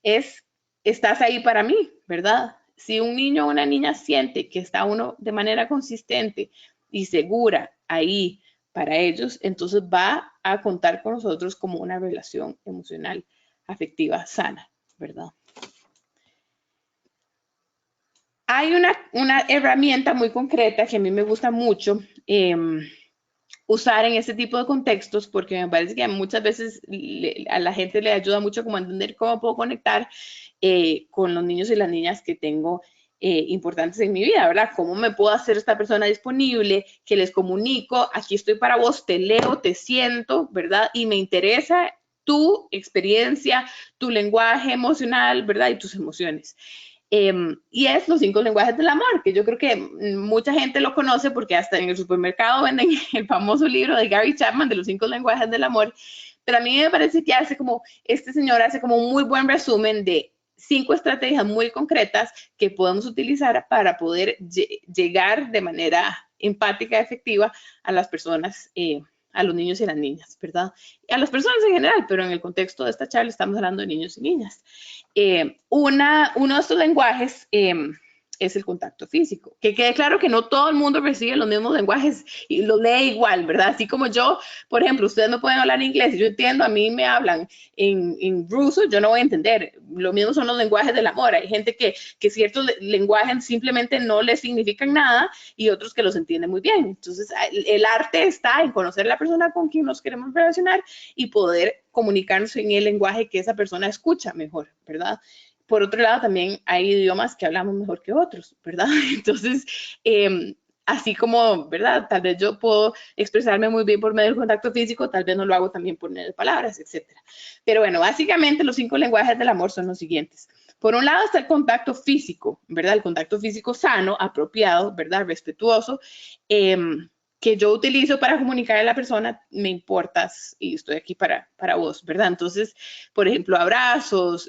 Es, ¿estás ahí para mí? ¿Verdad? Si un niño o una niña siente que está uno de manera consistente y segura ahí para ellos, entonces va a contar con nosotros como una relación emocional afectiva sana, ¿verdad? Hay una herramienta muy concreta que a mí me gusta mucho usar en este tipo de contextos porque me parece que muchas veces a la gente le ayuda mucho como a entender cómo puedo conectar con los niños y las niñas que tengo importantes en mi vida, ¿verdad? ¿Cómo me puedo hacer esta persona disponible? Que les comunico, aquí estoy para vos, te leo, te siento, ¿verdad? Y me interesa tu experiencia, tu lenguaje emocional, ¿verdad? Y tus emociones. Y es los 5 lenguajes del amor, que yo creo que mucha gente lo conoce porque hasta en el supermercado venden el famoso libro de Gary Chapman de los 5 lenguajes del amor. Pero a mí me parece que este señor hace como un muy buen resumen de 5 estrategias muy concretas que podemos utilizar para poder llegar de manera empática, efectiva a las personas, a los niños y las niñas, ¿verdad? Y a las personas en general, pero en el contexto de esta charla estamos hablando de niños y niñas. Uno de estos lenguajes es el contacto físico. Que quede claro que no todo el mundo recibe los mismos lenguajes y los lee igual, ¿verdad? Así como yo, por ejemplo, ustedes me pueden hablar inglés y yo entiendo, a mí me hablan en ruso, yo no voy a entender. Lo mismo son los lenguajes del amor. Hay gente que ciertos lenguajes simplemente no les significan nada y otros que los entienden muy bien. Entonces, el arte está en conocer a la persona con quien nos queremos relacionar y poder comunicarnos en el lenguaje que esa persona escucha mejor, ¿verdad? Por otro lado, también hay idiomas que hablamos mejor que otros, ¿verdad? Entonces, así como, ¿verdad? Tal vez yo puedo expresarme muy bien por medio del contacto físico, tal vez no lo hago también por medio de palabras, etc. Pero bueno, básicamente los 5 lenguajes del amor son los siguientes. Por un lado está el contacto físico, ¿verdad? El contacto físico sano, apropiado, ¿verdad? Respetuoso, que yo utilizo para comunicar a la persona, me importas y estoy aquí para vos, ¿verdad? Entonces, por ejemplo, abrazos,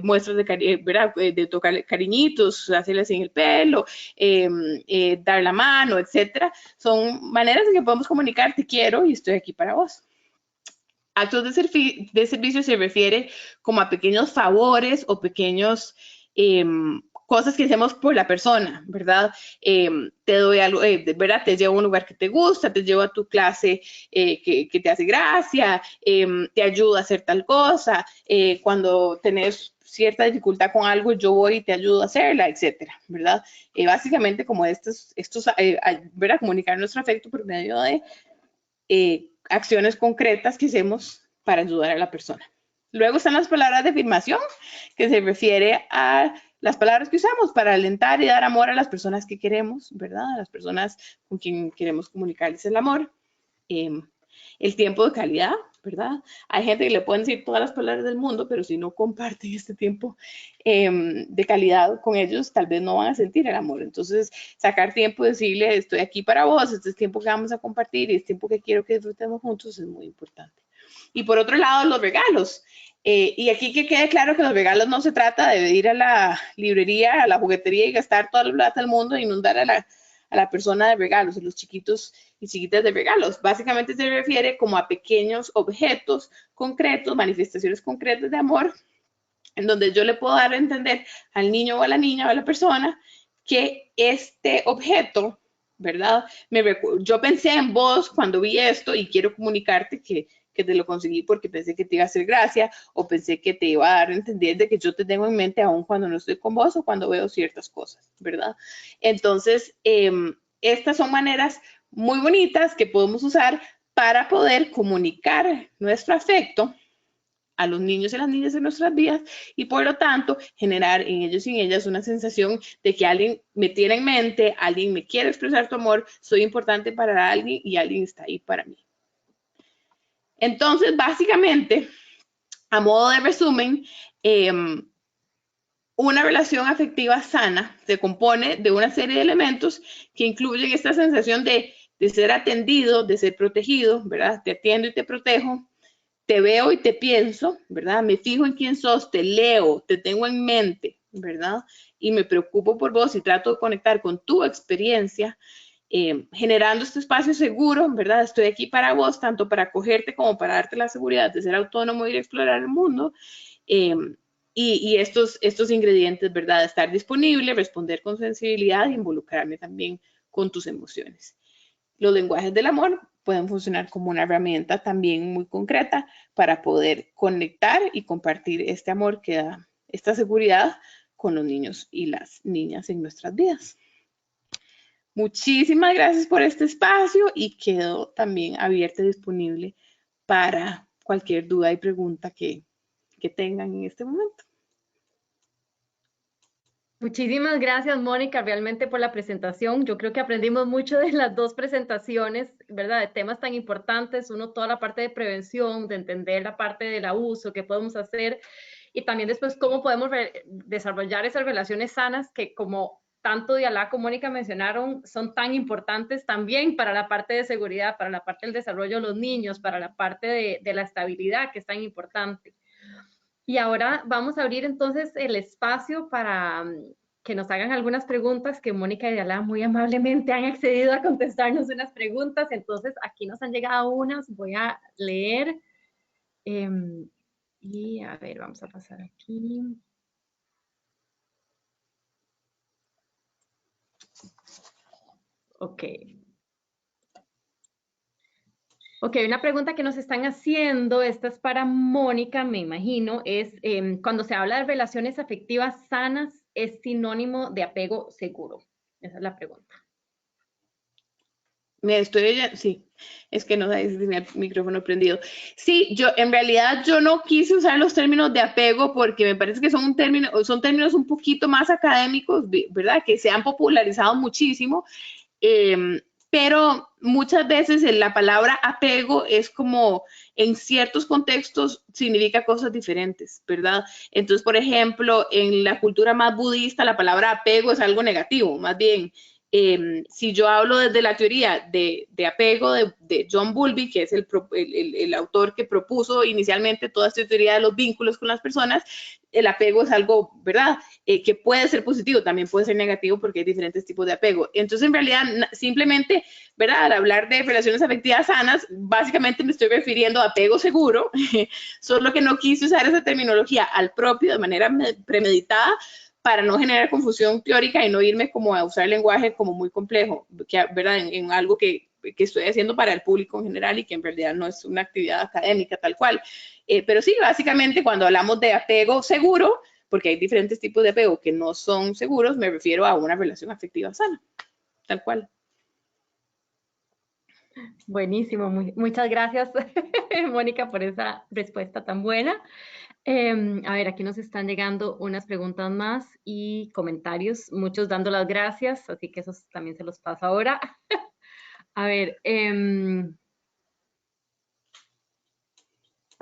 muestras de, ¿verdad? De tocar cariñitos, hacerles en el pelo, dar la mano, etcétera. Son maneras en que podemos comunicar, te quiero y estoy aquí para vos. Actos de servicio se refiere como a pequeños favores o pequeños cosas que hacemos por la persona, ¿verdad? Te doy algo, ¿verdad? Te llevo a un lugar que te gusta, te llevo a tu clase que te hace gracia, te ayudo a hacer tal cosa, cuando tenés cierta dificultad con algo, yo voy y te ayudo a hacerla, etcétera, ¿verdad? Básicamente como ¿verdad? Comunicar nuestro afecto por medio de acciones concretas que hacemos para ayudar a la persona. Luego están las palabras de afirmación, que se refiere a las palabras que usamos para alentar y dar amor a las personas que queremos, ¿verdad? A las personas con quien queremos comunicarles el amor. El tiempo de calidad, ¿verdad? Hay gente que le pueden decir todas las palabras del mundo, pero si no comparten este tiempo de calidad con ellos, tal vez no van a sentir el amor. Entonces, sacar tiempo y decirle, estoy aquí para vos, este es tiempo que vamos a compartir y es tiempo que quiero que disfrutemos juntos, es muy importante. Y por otro lado, los regalos. Y aquí que quede claro que los regalos no se trata de ir a la librería, a la juguetería y gastar toda la plata del mundo e inundar a la persona de regalos, a los chiquitos y chiquitas de regalos. Básicamente se refiere como a pequeños objetos concretos, manifestaciones concretas de amor, en donde yo le puedo dar a entender al niño o a la niña o a la persona que este objeto, ¿verdad? Yo pensé en vos cuando vi esto y quiero comunicarte que te lo conseguí porque pensé que te iba a hacer gracia o pensé que te iba a dar a entender de que yo te tengo en mente aún cuando no estoy con vos o cuando veo ciertas cosas, ¿verdad? Entonces, estas son maneras muy bonitas que podemos usar para poder comunicar nuestro afecto a los niños y las niñas en nuestras vidas y por lo tanto generar en ellos y en ellas una sensación de que alguien me tiene en mente, alguien me quiere expresar su amor, soy importante para alguien y alguien está ahí para mí. Entonces, básicamente, a modo de resumen, una relación afectiva sana se compone de una serie de elementos que incluyen esta sensación de ser atendido, de ser protegido, ¿verdad? Te atiendo y te protejo, te veo y te pienso, ¿verdad? Me fijo en quién sos, te leo, te tengo en mente, ¿verdad? Y me preocupo por vos y trato de conectar con tu experiencia, generando este espacio seguro, ¿verdad? Estoy aquí para vos, tanto para acogerte como para darte la seguridad de ser autónomo y ir a explorar el mundo. Y estos ingredientes, ¿verdad? Estar disponible, responder con sensibilidad e involucrarme también con tus emociones. Los lenguajes del amor pueden funcionar como una herramienta también muy concreta para poder conectar y compartir este amor que da esta seguridad con los niños y las niñas en nuestras vidas. Muchísimas gracias por este espacio y quedo también abierta y disponible para cualquier duda y pregunta que tengan en este momento. Muchísimas gracias, Mónica, realmente por la presentación. Yo creo que aprendimos mucho de las dos presentaciones, ¿verdad? De temas tan importantes. Uno, toda la parte de prevención, de entender la parte del abuso, qué podemos hacer, y también después cómo podemos desarrollar esas relaciones sanas que, como tanto Dialá como Mónica mencionaron, son tan importantes también para la parte de seguridad, para la parte del desarrollo de los niños, para la parte de la estabilidad, que es tan importante. Y ahora vamos a abrir entonces el espacio para que nos hagan algunas preguntas, que Mónica y Dialá muy amablemente han accedido a contestarnos unas preguntas. Entonces aquí nos han llegado unas, voy a leer. Y a ver, vamos a pasar aquí. Ok. Ok, una pregunta que nos están haciendo, esta es para Mónica, me imagino, es cuando se habla de relaciones afectivas sanas, ¿es sinónimo de apego seguro? Esa es la pregunta. Sí, es que no tenía el micrófono prendido. Sí, en realidad yo no quise usar los términos de apego porque me parece que son términos un poquito más académicos, ¿verdad? Que se han popularizado muchísimo. Pero muchas veces la palabra apego es como en ciertos contextos significa cosas diferentes, ¿verdad? Entonces, por ejemplo, en la cultura más budista, la palabra apego es algo negativo, más bien. Si yo hablo desde la teoría de apego de John Bowlby, que es el autor que propuso inicialmente toda esta teoría de los vínculos con las personas, el apego es algo, ¿verdad? Que puede ser positivo, también puede ser negativo porque hay diferentes tipos de apego. Entonces, en realidad, simplemente, ¿verdad? Al hablar de relaciones afectivas sanas, básicamente me estoy refiriendo a apego seguro, solo que no quise usar esa terminología al propio de manera premeditada para no generar confusión teórica y no irme como a usar lenguaje como muy complejo, ¿verdad? En algo que estoy haciendo para el público en general y que en realidad no es una actividad académica tal cual. Pero sí, básicamente cuando hablamos de apego seguro, porque hay diferentes tipos de apego que no son seguros, me refiero a una relación afectiva sana, tal cual. Buenísimo, muchas gracias, Mónica, por esa respuesta tan buena. A ver, aquí nos están llegando unas preguntas más y comentarios, muchos dando las gracias, así que esos también se los paso ahora. A ver,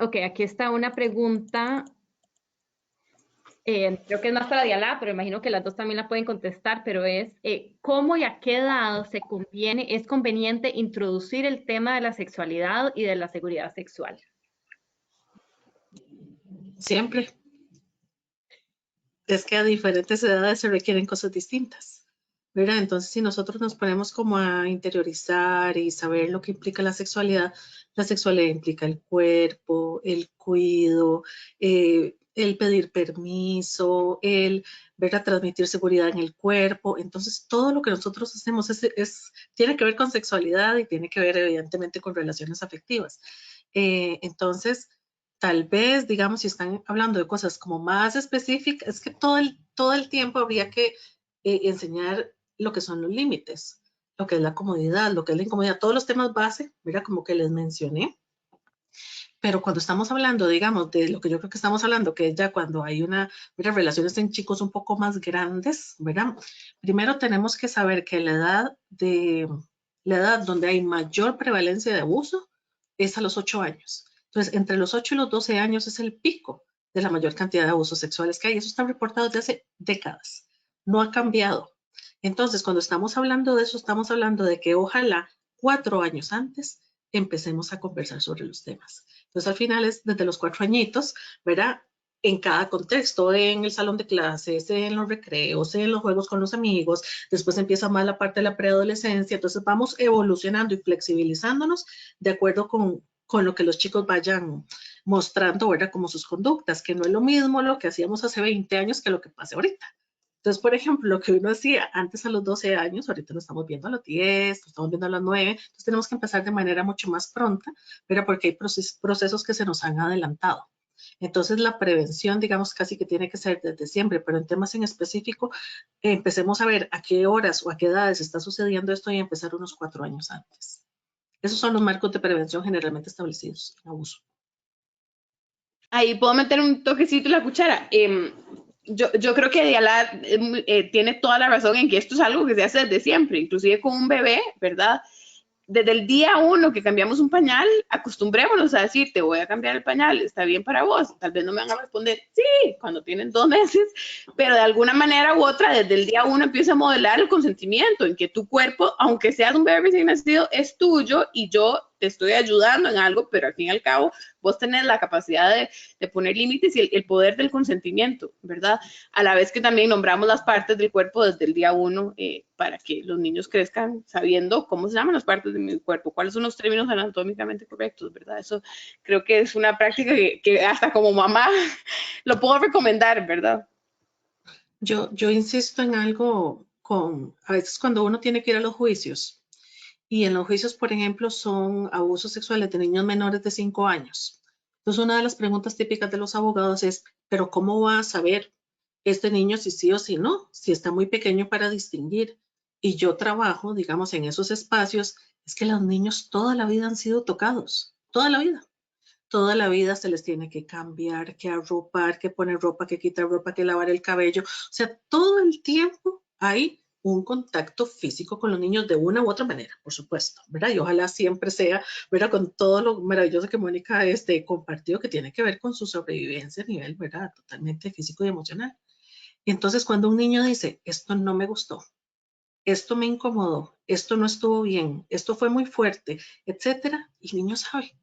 Ok, aquí está una pregunta. Creo que es más para Diala, pero imagino que las dos también la pueden contestar, pero es, ¿cómo y a qué edad es conveniente introducir el tema de la sexualidad y de la seguridad sexual? Siempre. Es que a diferentes edades se requieren cosas distintas, ¿verdad? Entonces, si nosotros nos ponemos como a interiorizar y saber lo que implica la sexualidad implica el cuerpo, el cuidado, el pedir permiso, el ver a transmitir seguridad en el cuerpo. Entonces, todo lo que nosotros hacemos tiene que ver con sexualidad y tiene que ver evidentemente con relaciones afectivas. Entonces, tal vez, digamos, si están hablando de cosas como más específicas, es que todo el tiempo habría que enseñar lo que son los límites, lo que es la comodidad, lo que es la incomodidad, todos los temas base, mira, como que les mencioné. Pero cuando estamos hablando, digamos, de lo que yo creo que estamos hablando, que es ya cuando hay mira, relaciones en chicos un poco más grandes, ¿verdad? Primero tenemos que saber que la edad donde hay mayor prevalencia de abuso es a los 8 años. Entonces, entre los 8 y los 12 años es el pico de la mayor cantidad de abusos sexuales que hay. Eso está reportado desde hace décadas. No ha cambiado. Entonces, cuando estamos hablando de eso, estamos hablando de que ojalá 4 años antes empecemos a conversar sobre los temas. Entonces, al final es desde los 4 añitos, ¿verdad? En cada contexto, en el salón de clases, en los recreos, en los juegos con los amigos, después empieza más la parte de la preadolescencia, entonces vamos evolucionando y flexibilizándonos de acuerdo con lo que los chicos vayan mostrando, ¿verdad? Como sus conductas, que no es lo mismo lo que hacíamos hace 20 años que lo que pasa ahorita. Entonces, por ejemplo, lo que uno hacía antes a los 12 años, ahorita lo estamos viendo a los 10, lo estamos viendo a los 9, entonces tenemos que empezar de manera mucho más pronta, pero porque hay procesos que se nos han adelantado. Entonces, la prevención, digamos, casi que tiene que ser desde siempre, pero en temas en específico, empecemos a ver a qué horas o a qué edades está sucediendo esto y empezar unos 4 años antes. Esos son los marcos de prevención generalmente establecidos en abuso. Ahí puedo meter un toquecito en la cuchara. Yo creo que Diala tiene toda la razón en que esto es algo que se hace desde siempre, inclusive con un bebé, ¿verdad? Desde el día 1 que cambiamos un pañal, acostumbrémonos a decir, te voy a cambiar el pañal, está bien para vos. Tal vez no me van a responder, sí, cuando tienen 2 meses, pero de alguna manera u otra, desde el día 1 empieza a modelar el consentimiento, en que tu cuerpo, aunque seas un bebé recién nacido, es tuyo y yo te estoy ayudando en algo, pero al fin y al cabo vos tenés la capacidad de poner límites y el poder del consentimiento, ¿verdad? A la vez que también nombramos las partes del cuerpo desde el día 1 para que los niños crezcan sabiendo cómo se llaman las partes de mi cuerpo, cuáles son los términos anatómicamente correctos, ¿verdad? Eso creo que es una práctica que hasta como mamá lo puedo recomendar, ¿verdad? Yo insisto en algo a veces cuando uno tiene que ir a los juicios, y en los juicios, por ejemplo, son abusos sexuales de niños menores de 5 años. Entonces, una de las preguntas típicas de los abogados es, ¿pero cómo va a saber este niño si sí o si no? Si está muy pequeño para distinguir. Y yo trabajo, digamos, en esos espacios, es que los niños toda la vida han sido tocados, toda la vida. Toda la vida se les tiene que cambiar, que arropar, que poner ropa, que quitar ropa, que lavar el cabello. O sea, todo el tiempo hay un contacto físico con los niños de una u otra manera, por supuesto, ¿verdad? Y ojalá siempre sea, ¿verdad? Con todo lo maravilloso que Mónica compartió, que tiene que ver con su sobrevivencia a nivel, ¿verdad? Totalmente físico y emocional. Y entonces cuando un niño dice, esto no me gustó, esto me incomodó, esto no estuvo bien, esto fue muy fuerte, etcétera, el niño sabe.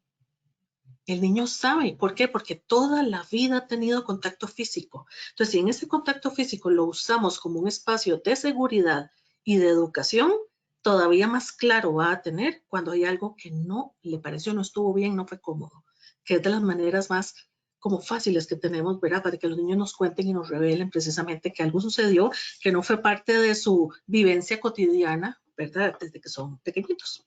El niño sabe, ¿por qué? Porque toda la vida ha tenido contacto físico. Entonces, si en ese contacto físico lo usamos como un espacio de seguridad y de educación, todavía más claro va a tener cuando hay algo que no le pareció, no estuvo bien, no fue cómodo, que es de las maneras más como fáciles que tenemos, ¿verdad? Para que los niños nos cuenten y nos revelen precisamente que algo sucedió que no fue parte de su vivencia cotidiana, ¿verdad? Desde que son pequeñitos.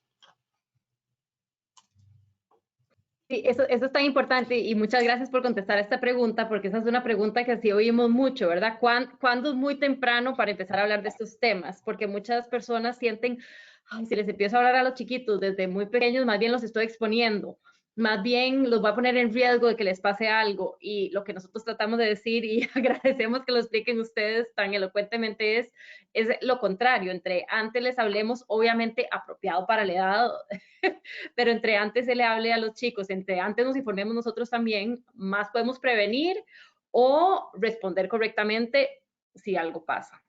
Sí, eso es tan importante y muchas gracias por contestar esta pregunta, porque esa es una pregunta que sí oímos mucho, ¿verdad? ¿Cuándo es muy temprano para empezar a hablar de estos temas? Porque muchas personas sienten, ay, si les empiezo a hablar a los chiquitos desde muy pequeños, más bien los estoy exponiendo. más bien los va a poner en riesgo de que les pase algo. Y lo que nosotros tratamos de decir, y agradecemos que lo expliquen ustedes tan elocuentemente, es lo contrario. Entre antes les hablemos, obviamente apropiado para la edad, pero entre antes se le hable a los chicos, entre antes nos informemos nosotros también, más podemos prevenir o responder correctamente si algo pasa.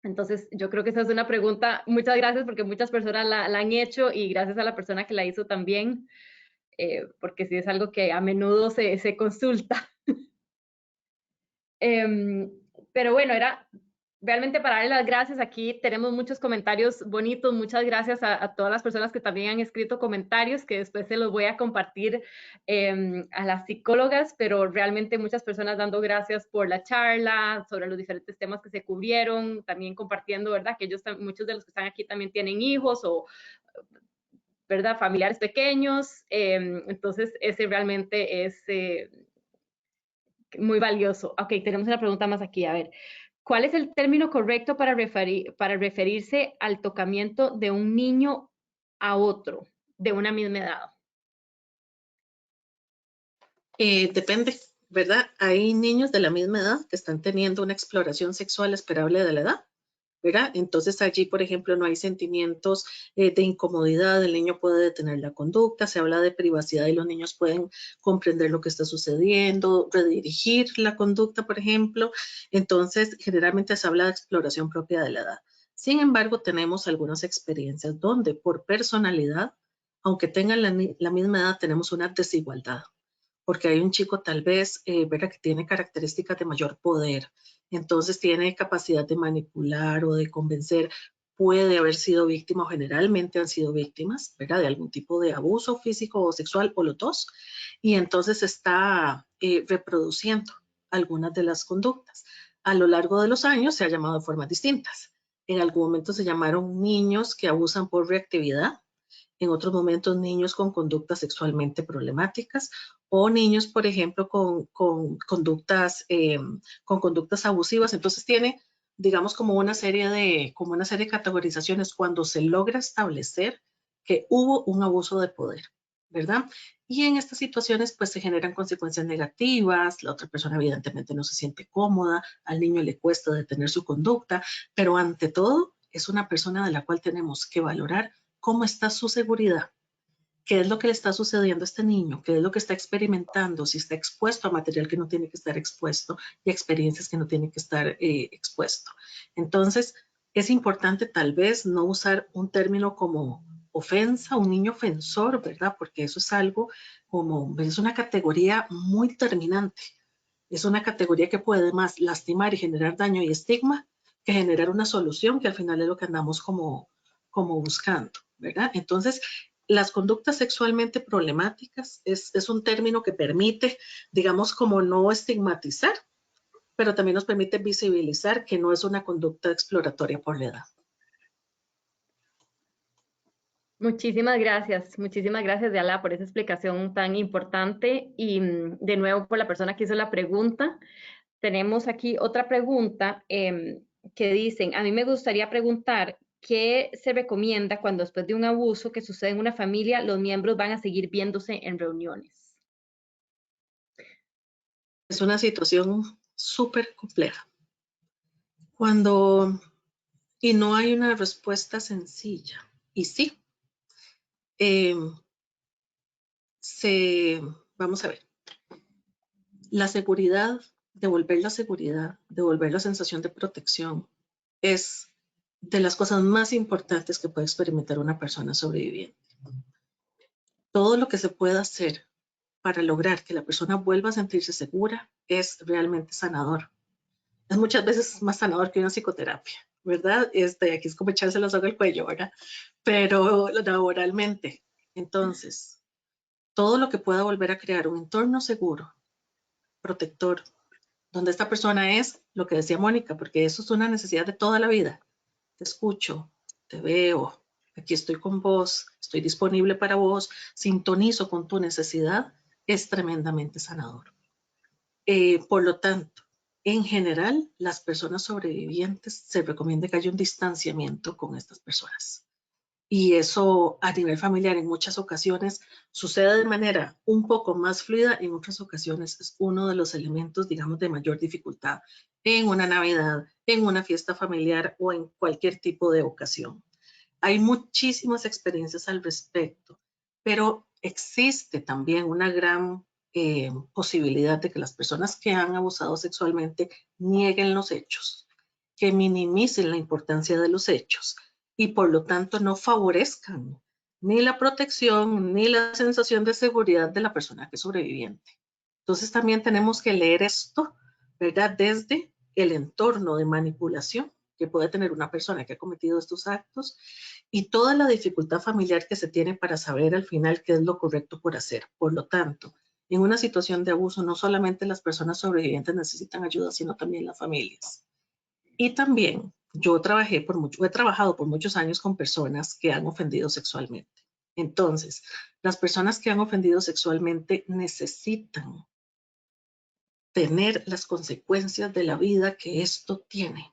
Entonces, yo creo que esa es una pregunta, muchas gracias porque muchas personas la han hecho y gracias a la persona que la hizo también, porque sí es algo que a menudo se consulta. Pero bueno, era realmente para darle las gracias. Aquí tenemos muchos comentarios bonitos. Muchas gracias a todas las personas que también han escrito comentarios, que después se los voy a compartir a las psicólogas, pero realmente muchas personas dando gracias por la charla, sobre los diferentes temas que se cubrieron, también compartiendo, ¿verdad? Que ellos, muchos de los que están aquí también tienen hijos o, ¿verdad? Familiares pequeños. Entonces, ese realmente es muy valioso. Ok, tenemos una pregunta más aquí. A ver, ¿cuál es el término correcto para referirse al tocamiento de un niño a otro de una misma edad? Depende, ¿verdad? Hay niños de la misma edad que están teniendo una exploración sexual esperable de la edad, ¿verdad? Entonces allí, por ejemplo, no hay sentimientos de incomodidad, el niño puede detener la conducta, se habla de privacidad y los niños pueden comprender lo que está sucediendo, redirigir la conducta, por ejemplo. Entonces, generalmente se habla de exploración propia de la edad. Sin embargo, tenemos algunas experiencias donde por personalidad, aunque tengan la misma edad, tenemos una desigualdad porque hay un chico tal vez, ¿verdad? Que tiene características de mayor poder, entonces tiene capacidad de manipular o de convencer, puede haber sido víctima o generalmente han sido víctimas, ¿verdad? De algún tipo de abuso físico o sexual o los dos, y entonces está reproduciendo algunas de las conductas. A lo largo de los años se ha llamado de formas distintas. En algún momento se llamaron niños que abusan por reactividad, en otros momentos niños con conductas sexualmente problemáticas o niños, por ejemplo, con conductas abusivas. Entonces tiene, digamos, como una serie de categorizaciones cuando se logra establecer que hubo un abuso de poder, ¿verdad? Y en estas situaciones pues se generan consecuencias negativas, la otra persona evidentemente no se siente cómoda, al niño le cuesta detener su conducta, pero ante todo es una persona de la cual tenemos que valorar cómo está su seguridad, qué es lo que le está sucediendo a este niño, qué es lo que está experimentando, si está expuesto a material que no tiene que estar expuesto y a experiencias que no tiene que estar expuesto. Entonces, es importante tal vez no usar un término como ofensa, un niño ofensor, ¿verdad? Porque eso es algo como, es una categoría muy determinante. Es una categoría que puede más lastimar y generar daño y estigma que generar una solución que al final es lo que andamos como buscando, ¿verdad? Entonces, las conductas sexualmente problemáticas es un término que permite, digamos, como no estigmatizar, pero también nos permite visibilizar que no es una conducta exploratoria por la edad. Muchísimas gracias, Diala, por esa explicación tan importante y de nuevo por la persona que hizo la pregunta. Tenemos aquí otra pregunta que dicen, a mí me gustaría preguntar, ¿qué se recomienda cuando después de un abuso que sucede en una familia, los miembros van a seguir viéndose en reuniones? Es una situación súper compleja. Y no hay una respuesta sencilla. Y sí, vamos a ver, la seguridad, devolver la sensación de protección es de las cosas más importantes que puede experimentar una persona sobreviviente. Todo lo que se pueda hacer para lograr que la persona vuelva a sentirse segura es realmente sanador. Es muchas veces más sanador que una psicoterapia, ¿verdad? Aquí es como echarse la soga al cuello, ¿verdad? Pero laboralmente. Entonces, todo lo que pueda volver a crear un entorno seguro, protector, donde esta persona es lo que decía Mónica, porque eso es una necesidad de toda la vida. Te escucho, te veo, aquí estoy con vos, estoy disponible para vos, sintonizo con tu necesidad, es tremendamente sanador. Por lo tanto, en general, las personas sobrevivientes se recomienda que haya un distanciamiento con estas personas. Y eso a nivel familiar en muchas ocasiones sucede de manera un poco más fluida, en otras ocasiones es uno de los elementos, digamos, de mayor dificultad en una Navidad, en una fiesta familiar o en cualquier tipo de ocasión. Hay muchísimas experiencias al respecto, pero existe también una gran posibilidad de que las personas que han abusado sexualmente nieguen los hechos, que minimicen la importancia de los hechos y por lo tanto no favorezcan ni la protección ni la sensación de seguridad de la persona que es sobreviviente. Entonces también tenemos que leer esto, ¿verdad? Desde el entorno de manipulación que puede tener una persona que ha cometido estos actos y toda la dificultad familiar que se tiene para saber al final qué es lo correcto por hacer. Por lo tanto, en una situación de abuso, no solamente las personas sobrevivientes necesitan ayuda, sino también las familias. Y también yo he trabajado por muchos años con personas que han ofendido sexualmente. Entonces, las personas que han ofendido sexualmente necesitan tener las consecuencias de la vida que esto tiene.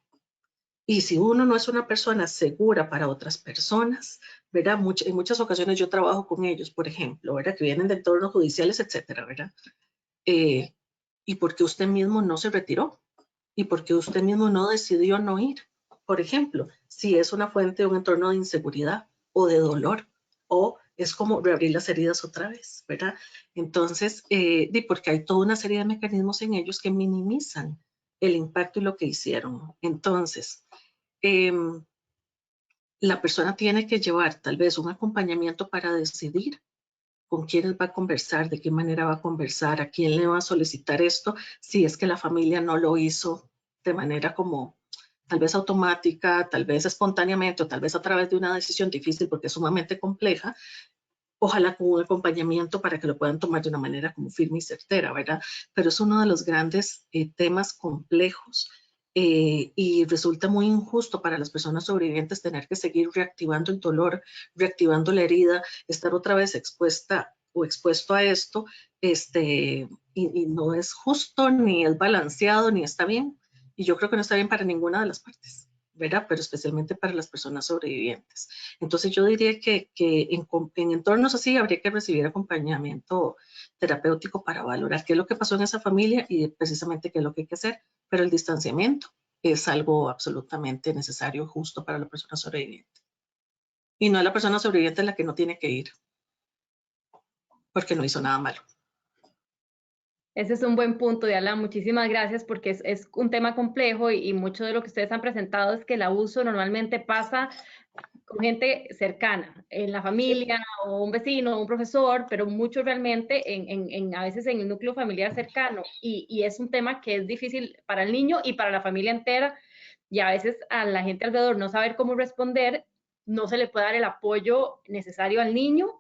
Y si uno no es una persona segura para otras personas, ¿verdad? En muchas ocasiones yo trabajo con ellos, por ejemplo, ¿verdad? Que vienen de entornos judiciales, etcétera, ¿verdad? ¿Y por qué usted mismo no se retiró? ¿Y por qué usted mismo no decidió no ir? Por ejemplo, si es una fuente de un entorno de inseguridad o de dolor, o es como reabrir las heridas otra vez, ¿verdad? Entonces, porque hay toda una serie de mecanismos en ellos que minimizan el impacto y lo que hicieron. Entonces, la persona tiene que llevar tal vez un acompañamiento para decidir con quiénes va a conversar, de qué manera va a conversar, a quién le va a solicitar esto, si es que la familia no lo hizo de manera como tal vez automática, tal vez espontáneamente o tal vez a través de una decisión difícil porque es sumamente compleja, ojalá con un acompañamiento para que lo puedan tomar de una manera como firme y certera, ¿verdad? Pero es uno de los grandes temas complejos y resulta muy injusto para las personas sobrevivientes tener que seguir reactivando el dolor, reactivando la herida, estar otra vez expuesta o expuesto a esto, y no es justo, ni es balanceado, ni está bien. Y yo creo que no está bien para ninguna de las partes, ¿verdad? Pero especialmente para las personas sobrevivientes. Entonces yo diría que en entornos así habría que recibir acompañamiento terapéutico para valorar qué es lo que pasó en esa familia y precisamente qué es lo que hay que hacer, pero el distanciamiento es algo absolutamente necesario, justo para la persona sobreviviente. Y no es la persona sobreviviente la que no tiene que ir, porque no hizo nada malo. Ese es un buen punto, Diana. Muchísimas gracias porque es un tema complejo y mucho de lo que ustedes han presentado es que el abuso normalmente pasa con gente cercana, en la familia o un vecino o un profesor, pero mucho realmente a veces en el núcleo familiar cercano. Y es un tema que es difícil para el niño y para la familia entera y a veces a la gente alrededor no saber cómo responder, no se le puede dar el apoyo necesario al niño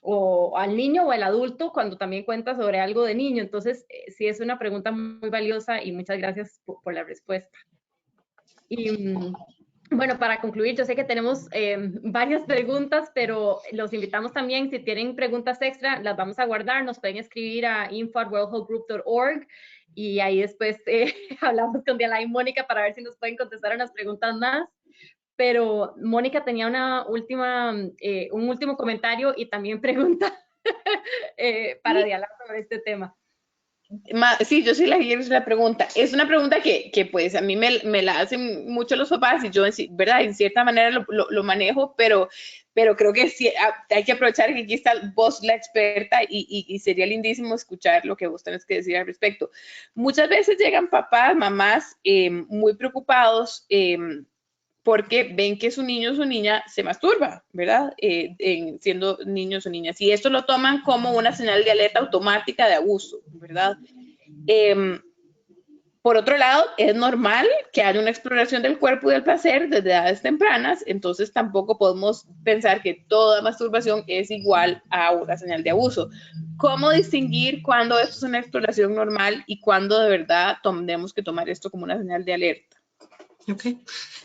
o al niño o al adulto cuando también cuenta sobre algo de niño. Entonces, sí es una pregunta muy valiosa y muchas gracias por la respuesta. Y bueno, para concluir, yo sé que tenemos varias preguntas, pero los invitamos también, si tienen preguntas extra, las vamos a guardar, nos pueden escribir a info@wellhogroup.org y ahí después hablamos con Diana y Mónica para ver si nos pueden contestar unas preguntas más. Pero Mónica tenía un último comentario y también pregunta para Diana sobre este tema. Sí, yo sí la quiero hacer la pregunta. Es una pregunta que pues a mí me la hacen mucho los papás y yo, ¿verdad? En cierta manera lo manejo, pero creo que sí, hay que aprovechar que aquí está vos la experta y sería lindísimo escuchar lo que vos tenés que decir al respecto. Muchas veces llegan papás, mamás muy preocupados porque ven que su niño o su niña se masturba, ¿verdad? Siendo niños o niñas. Y esto lo toman como una señal de alerta automática de abuso, ¿verdad? Por otro lado, es normal que haya una exploración del cuerpo y del placer desde edades tempranas, entonces tampoco podemos pensar que toda masturbación es igual a una señal de abuso. ¿Cómo distinguir cuándo esto es una exploración normal y cuándo de verdad tenemos que tomar esto como una señal de alerta? Ok,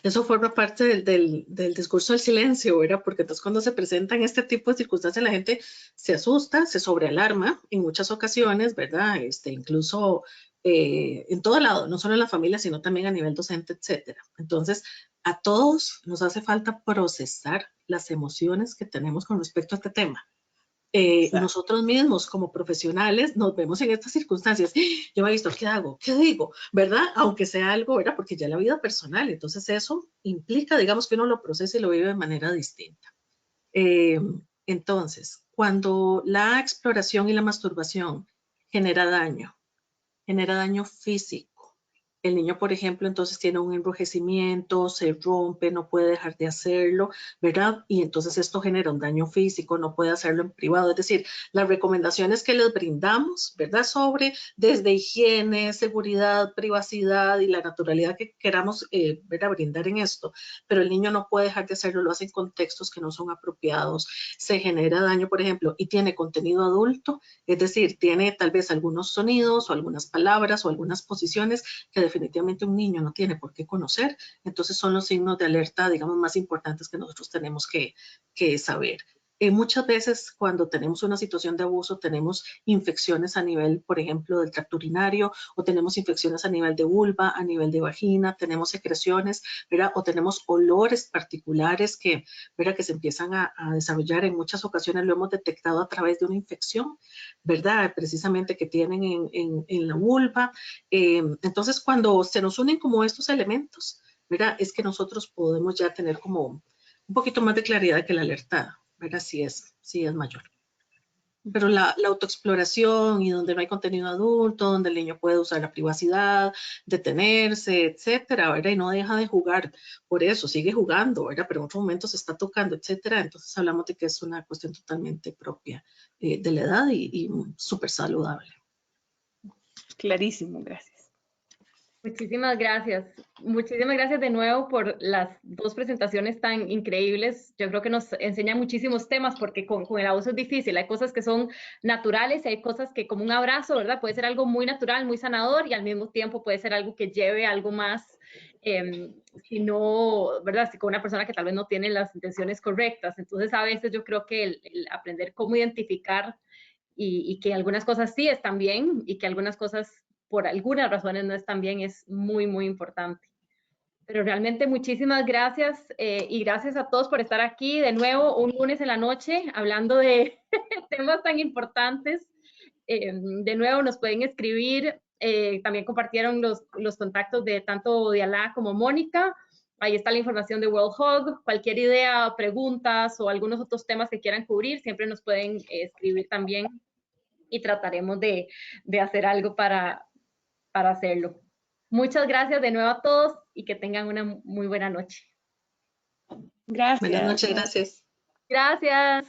eso forma parte del discurso del silencio, ¿verdad? Porque entonces cuando se presentan este tipo de circunstancias la gente se asusta, se sobrealarma en muchas ocasiones, ¿verdad? Incluso en todo lado, no solo en la familia, sino también a nivel docente, etcétera. Entonces A todos nos hace falta procesar las emociones que tenemos con respecto a este tema. Nosotros mismos como profesionales nos vemos en estas circunstancias. Yo me he visto, ¿qué hago? ¿Qué digo? ¿Verdad? Aunque sea algo, ¿verdad? Porque ya la vida personal, entonces eso implica, digamos, que uno lo procese y lo vive de manera distinta. Entonces, cuando la exploración y la masturbación genera daño físico. El niño, por ejemplo, entonces tiene un enrojecimiento, se rompe, no puede dejar de hacerlo, ¿verdad? Y entonces esto genera un daño físico, no puede hacerlo en privado. Es decir, las recomendaciones que les brindamos, ¿verdad? Sobre desde higiene, seguridad, privacidad y la naturalidad que queramos, ¿verdad? Brindar en esto. Pero el niño no puede dejar de hacerlo, lo hace en contextos que no son apropiados, se genera daño, por ejemplo, y tiene contenido adulto, es decir, tiene tal vez algunos sonidos o algunas palabras o algunas posiciones que definitivamente un niño no tiene por qué conocer. Entonces son los signos de alerta, digamos, más importantes que nosotros tenemos que saber. Muchas veces cuando tenemos una situación de abuso tenemos infecciones a nivel, por ejemplo, del tracto urinario, o tenemos infecciones a nivel de vulva, a nivel de vagina, tenemos secreciones, ¿verdad? O tenemos olores particulares que, ¿verdad? Que se empiezan a desarrollar. En muchas ocasiones lo hemos detectado a través de una infección, ¿verdad? Precisamente que tienen en la vulva. Entonces, cuando se nos unen como estos elementos, ¿verdad? Es que nosotros podemos ya tener como un poquito más de claridad de que la alerta, ¿verdad? Sí es mayor. Pero la autoexploración y donde no hay contenido adulto, donde el niño puede usar la privacidad, detenerse, etcétera, ¿verdad? Y no deja de jugar, por eso sigue jugando, ¿verdad? Pero en otro momento se está tocando, etcétera. Entonces hablamos de que es una cuestión totalmente propia de la edad y súper saludable. Clarísimo, gracias. Muchísimas gracias. Muchísimas gracias de nuevo por las dos presentaciones tan increíbles. Yo creo que nos enseña muchísimos temas porque con el abuso es difícil. Hay cosas que son naturales y hay cosas que como un abrazo, ¿verdad? Puede ser algo muy natural, muy sanador y al mismo tiempo puede ser algo que lleve algo más, si no, ¿verdad? Si con una persona que tal vez no tiene las intenciones correctas. Entonces a veces yo creo que el aprender cómo identificar y que algunas cosas sí están bien y que algunas cosas por algunas razones no están bien es muy, muy importante. Pero realmente muchísimas gracias y gracias a todos por estar aquí de nuevo un lunes en la noche hablando de temas tan importantes. De nuevo nos pueden escribir, también compartieron los contactos de tanto Dialá como Mónica. Ahí está la información de World Hug. Cualquier idea, preguntas o algunos otros temas que quieran cubrir, siempre nos pueden escribir también y trataremos de hacer algo para hacerlo. Muchas gracias de nuevo a todos y que tengan una muy buena noche. Gracias. Buenas noches, gracias. Gracias.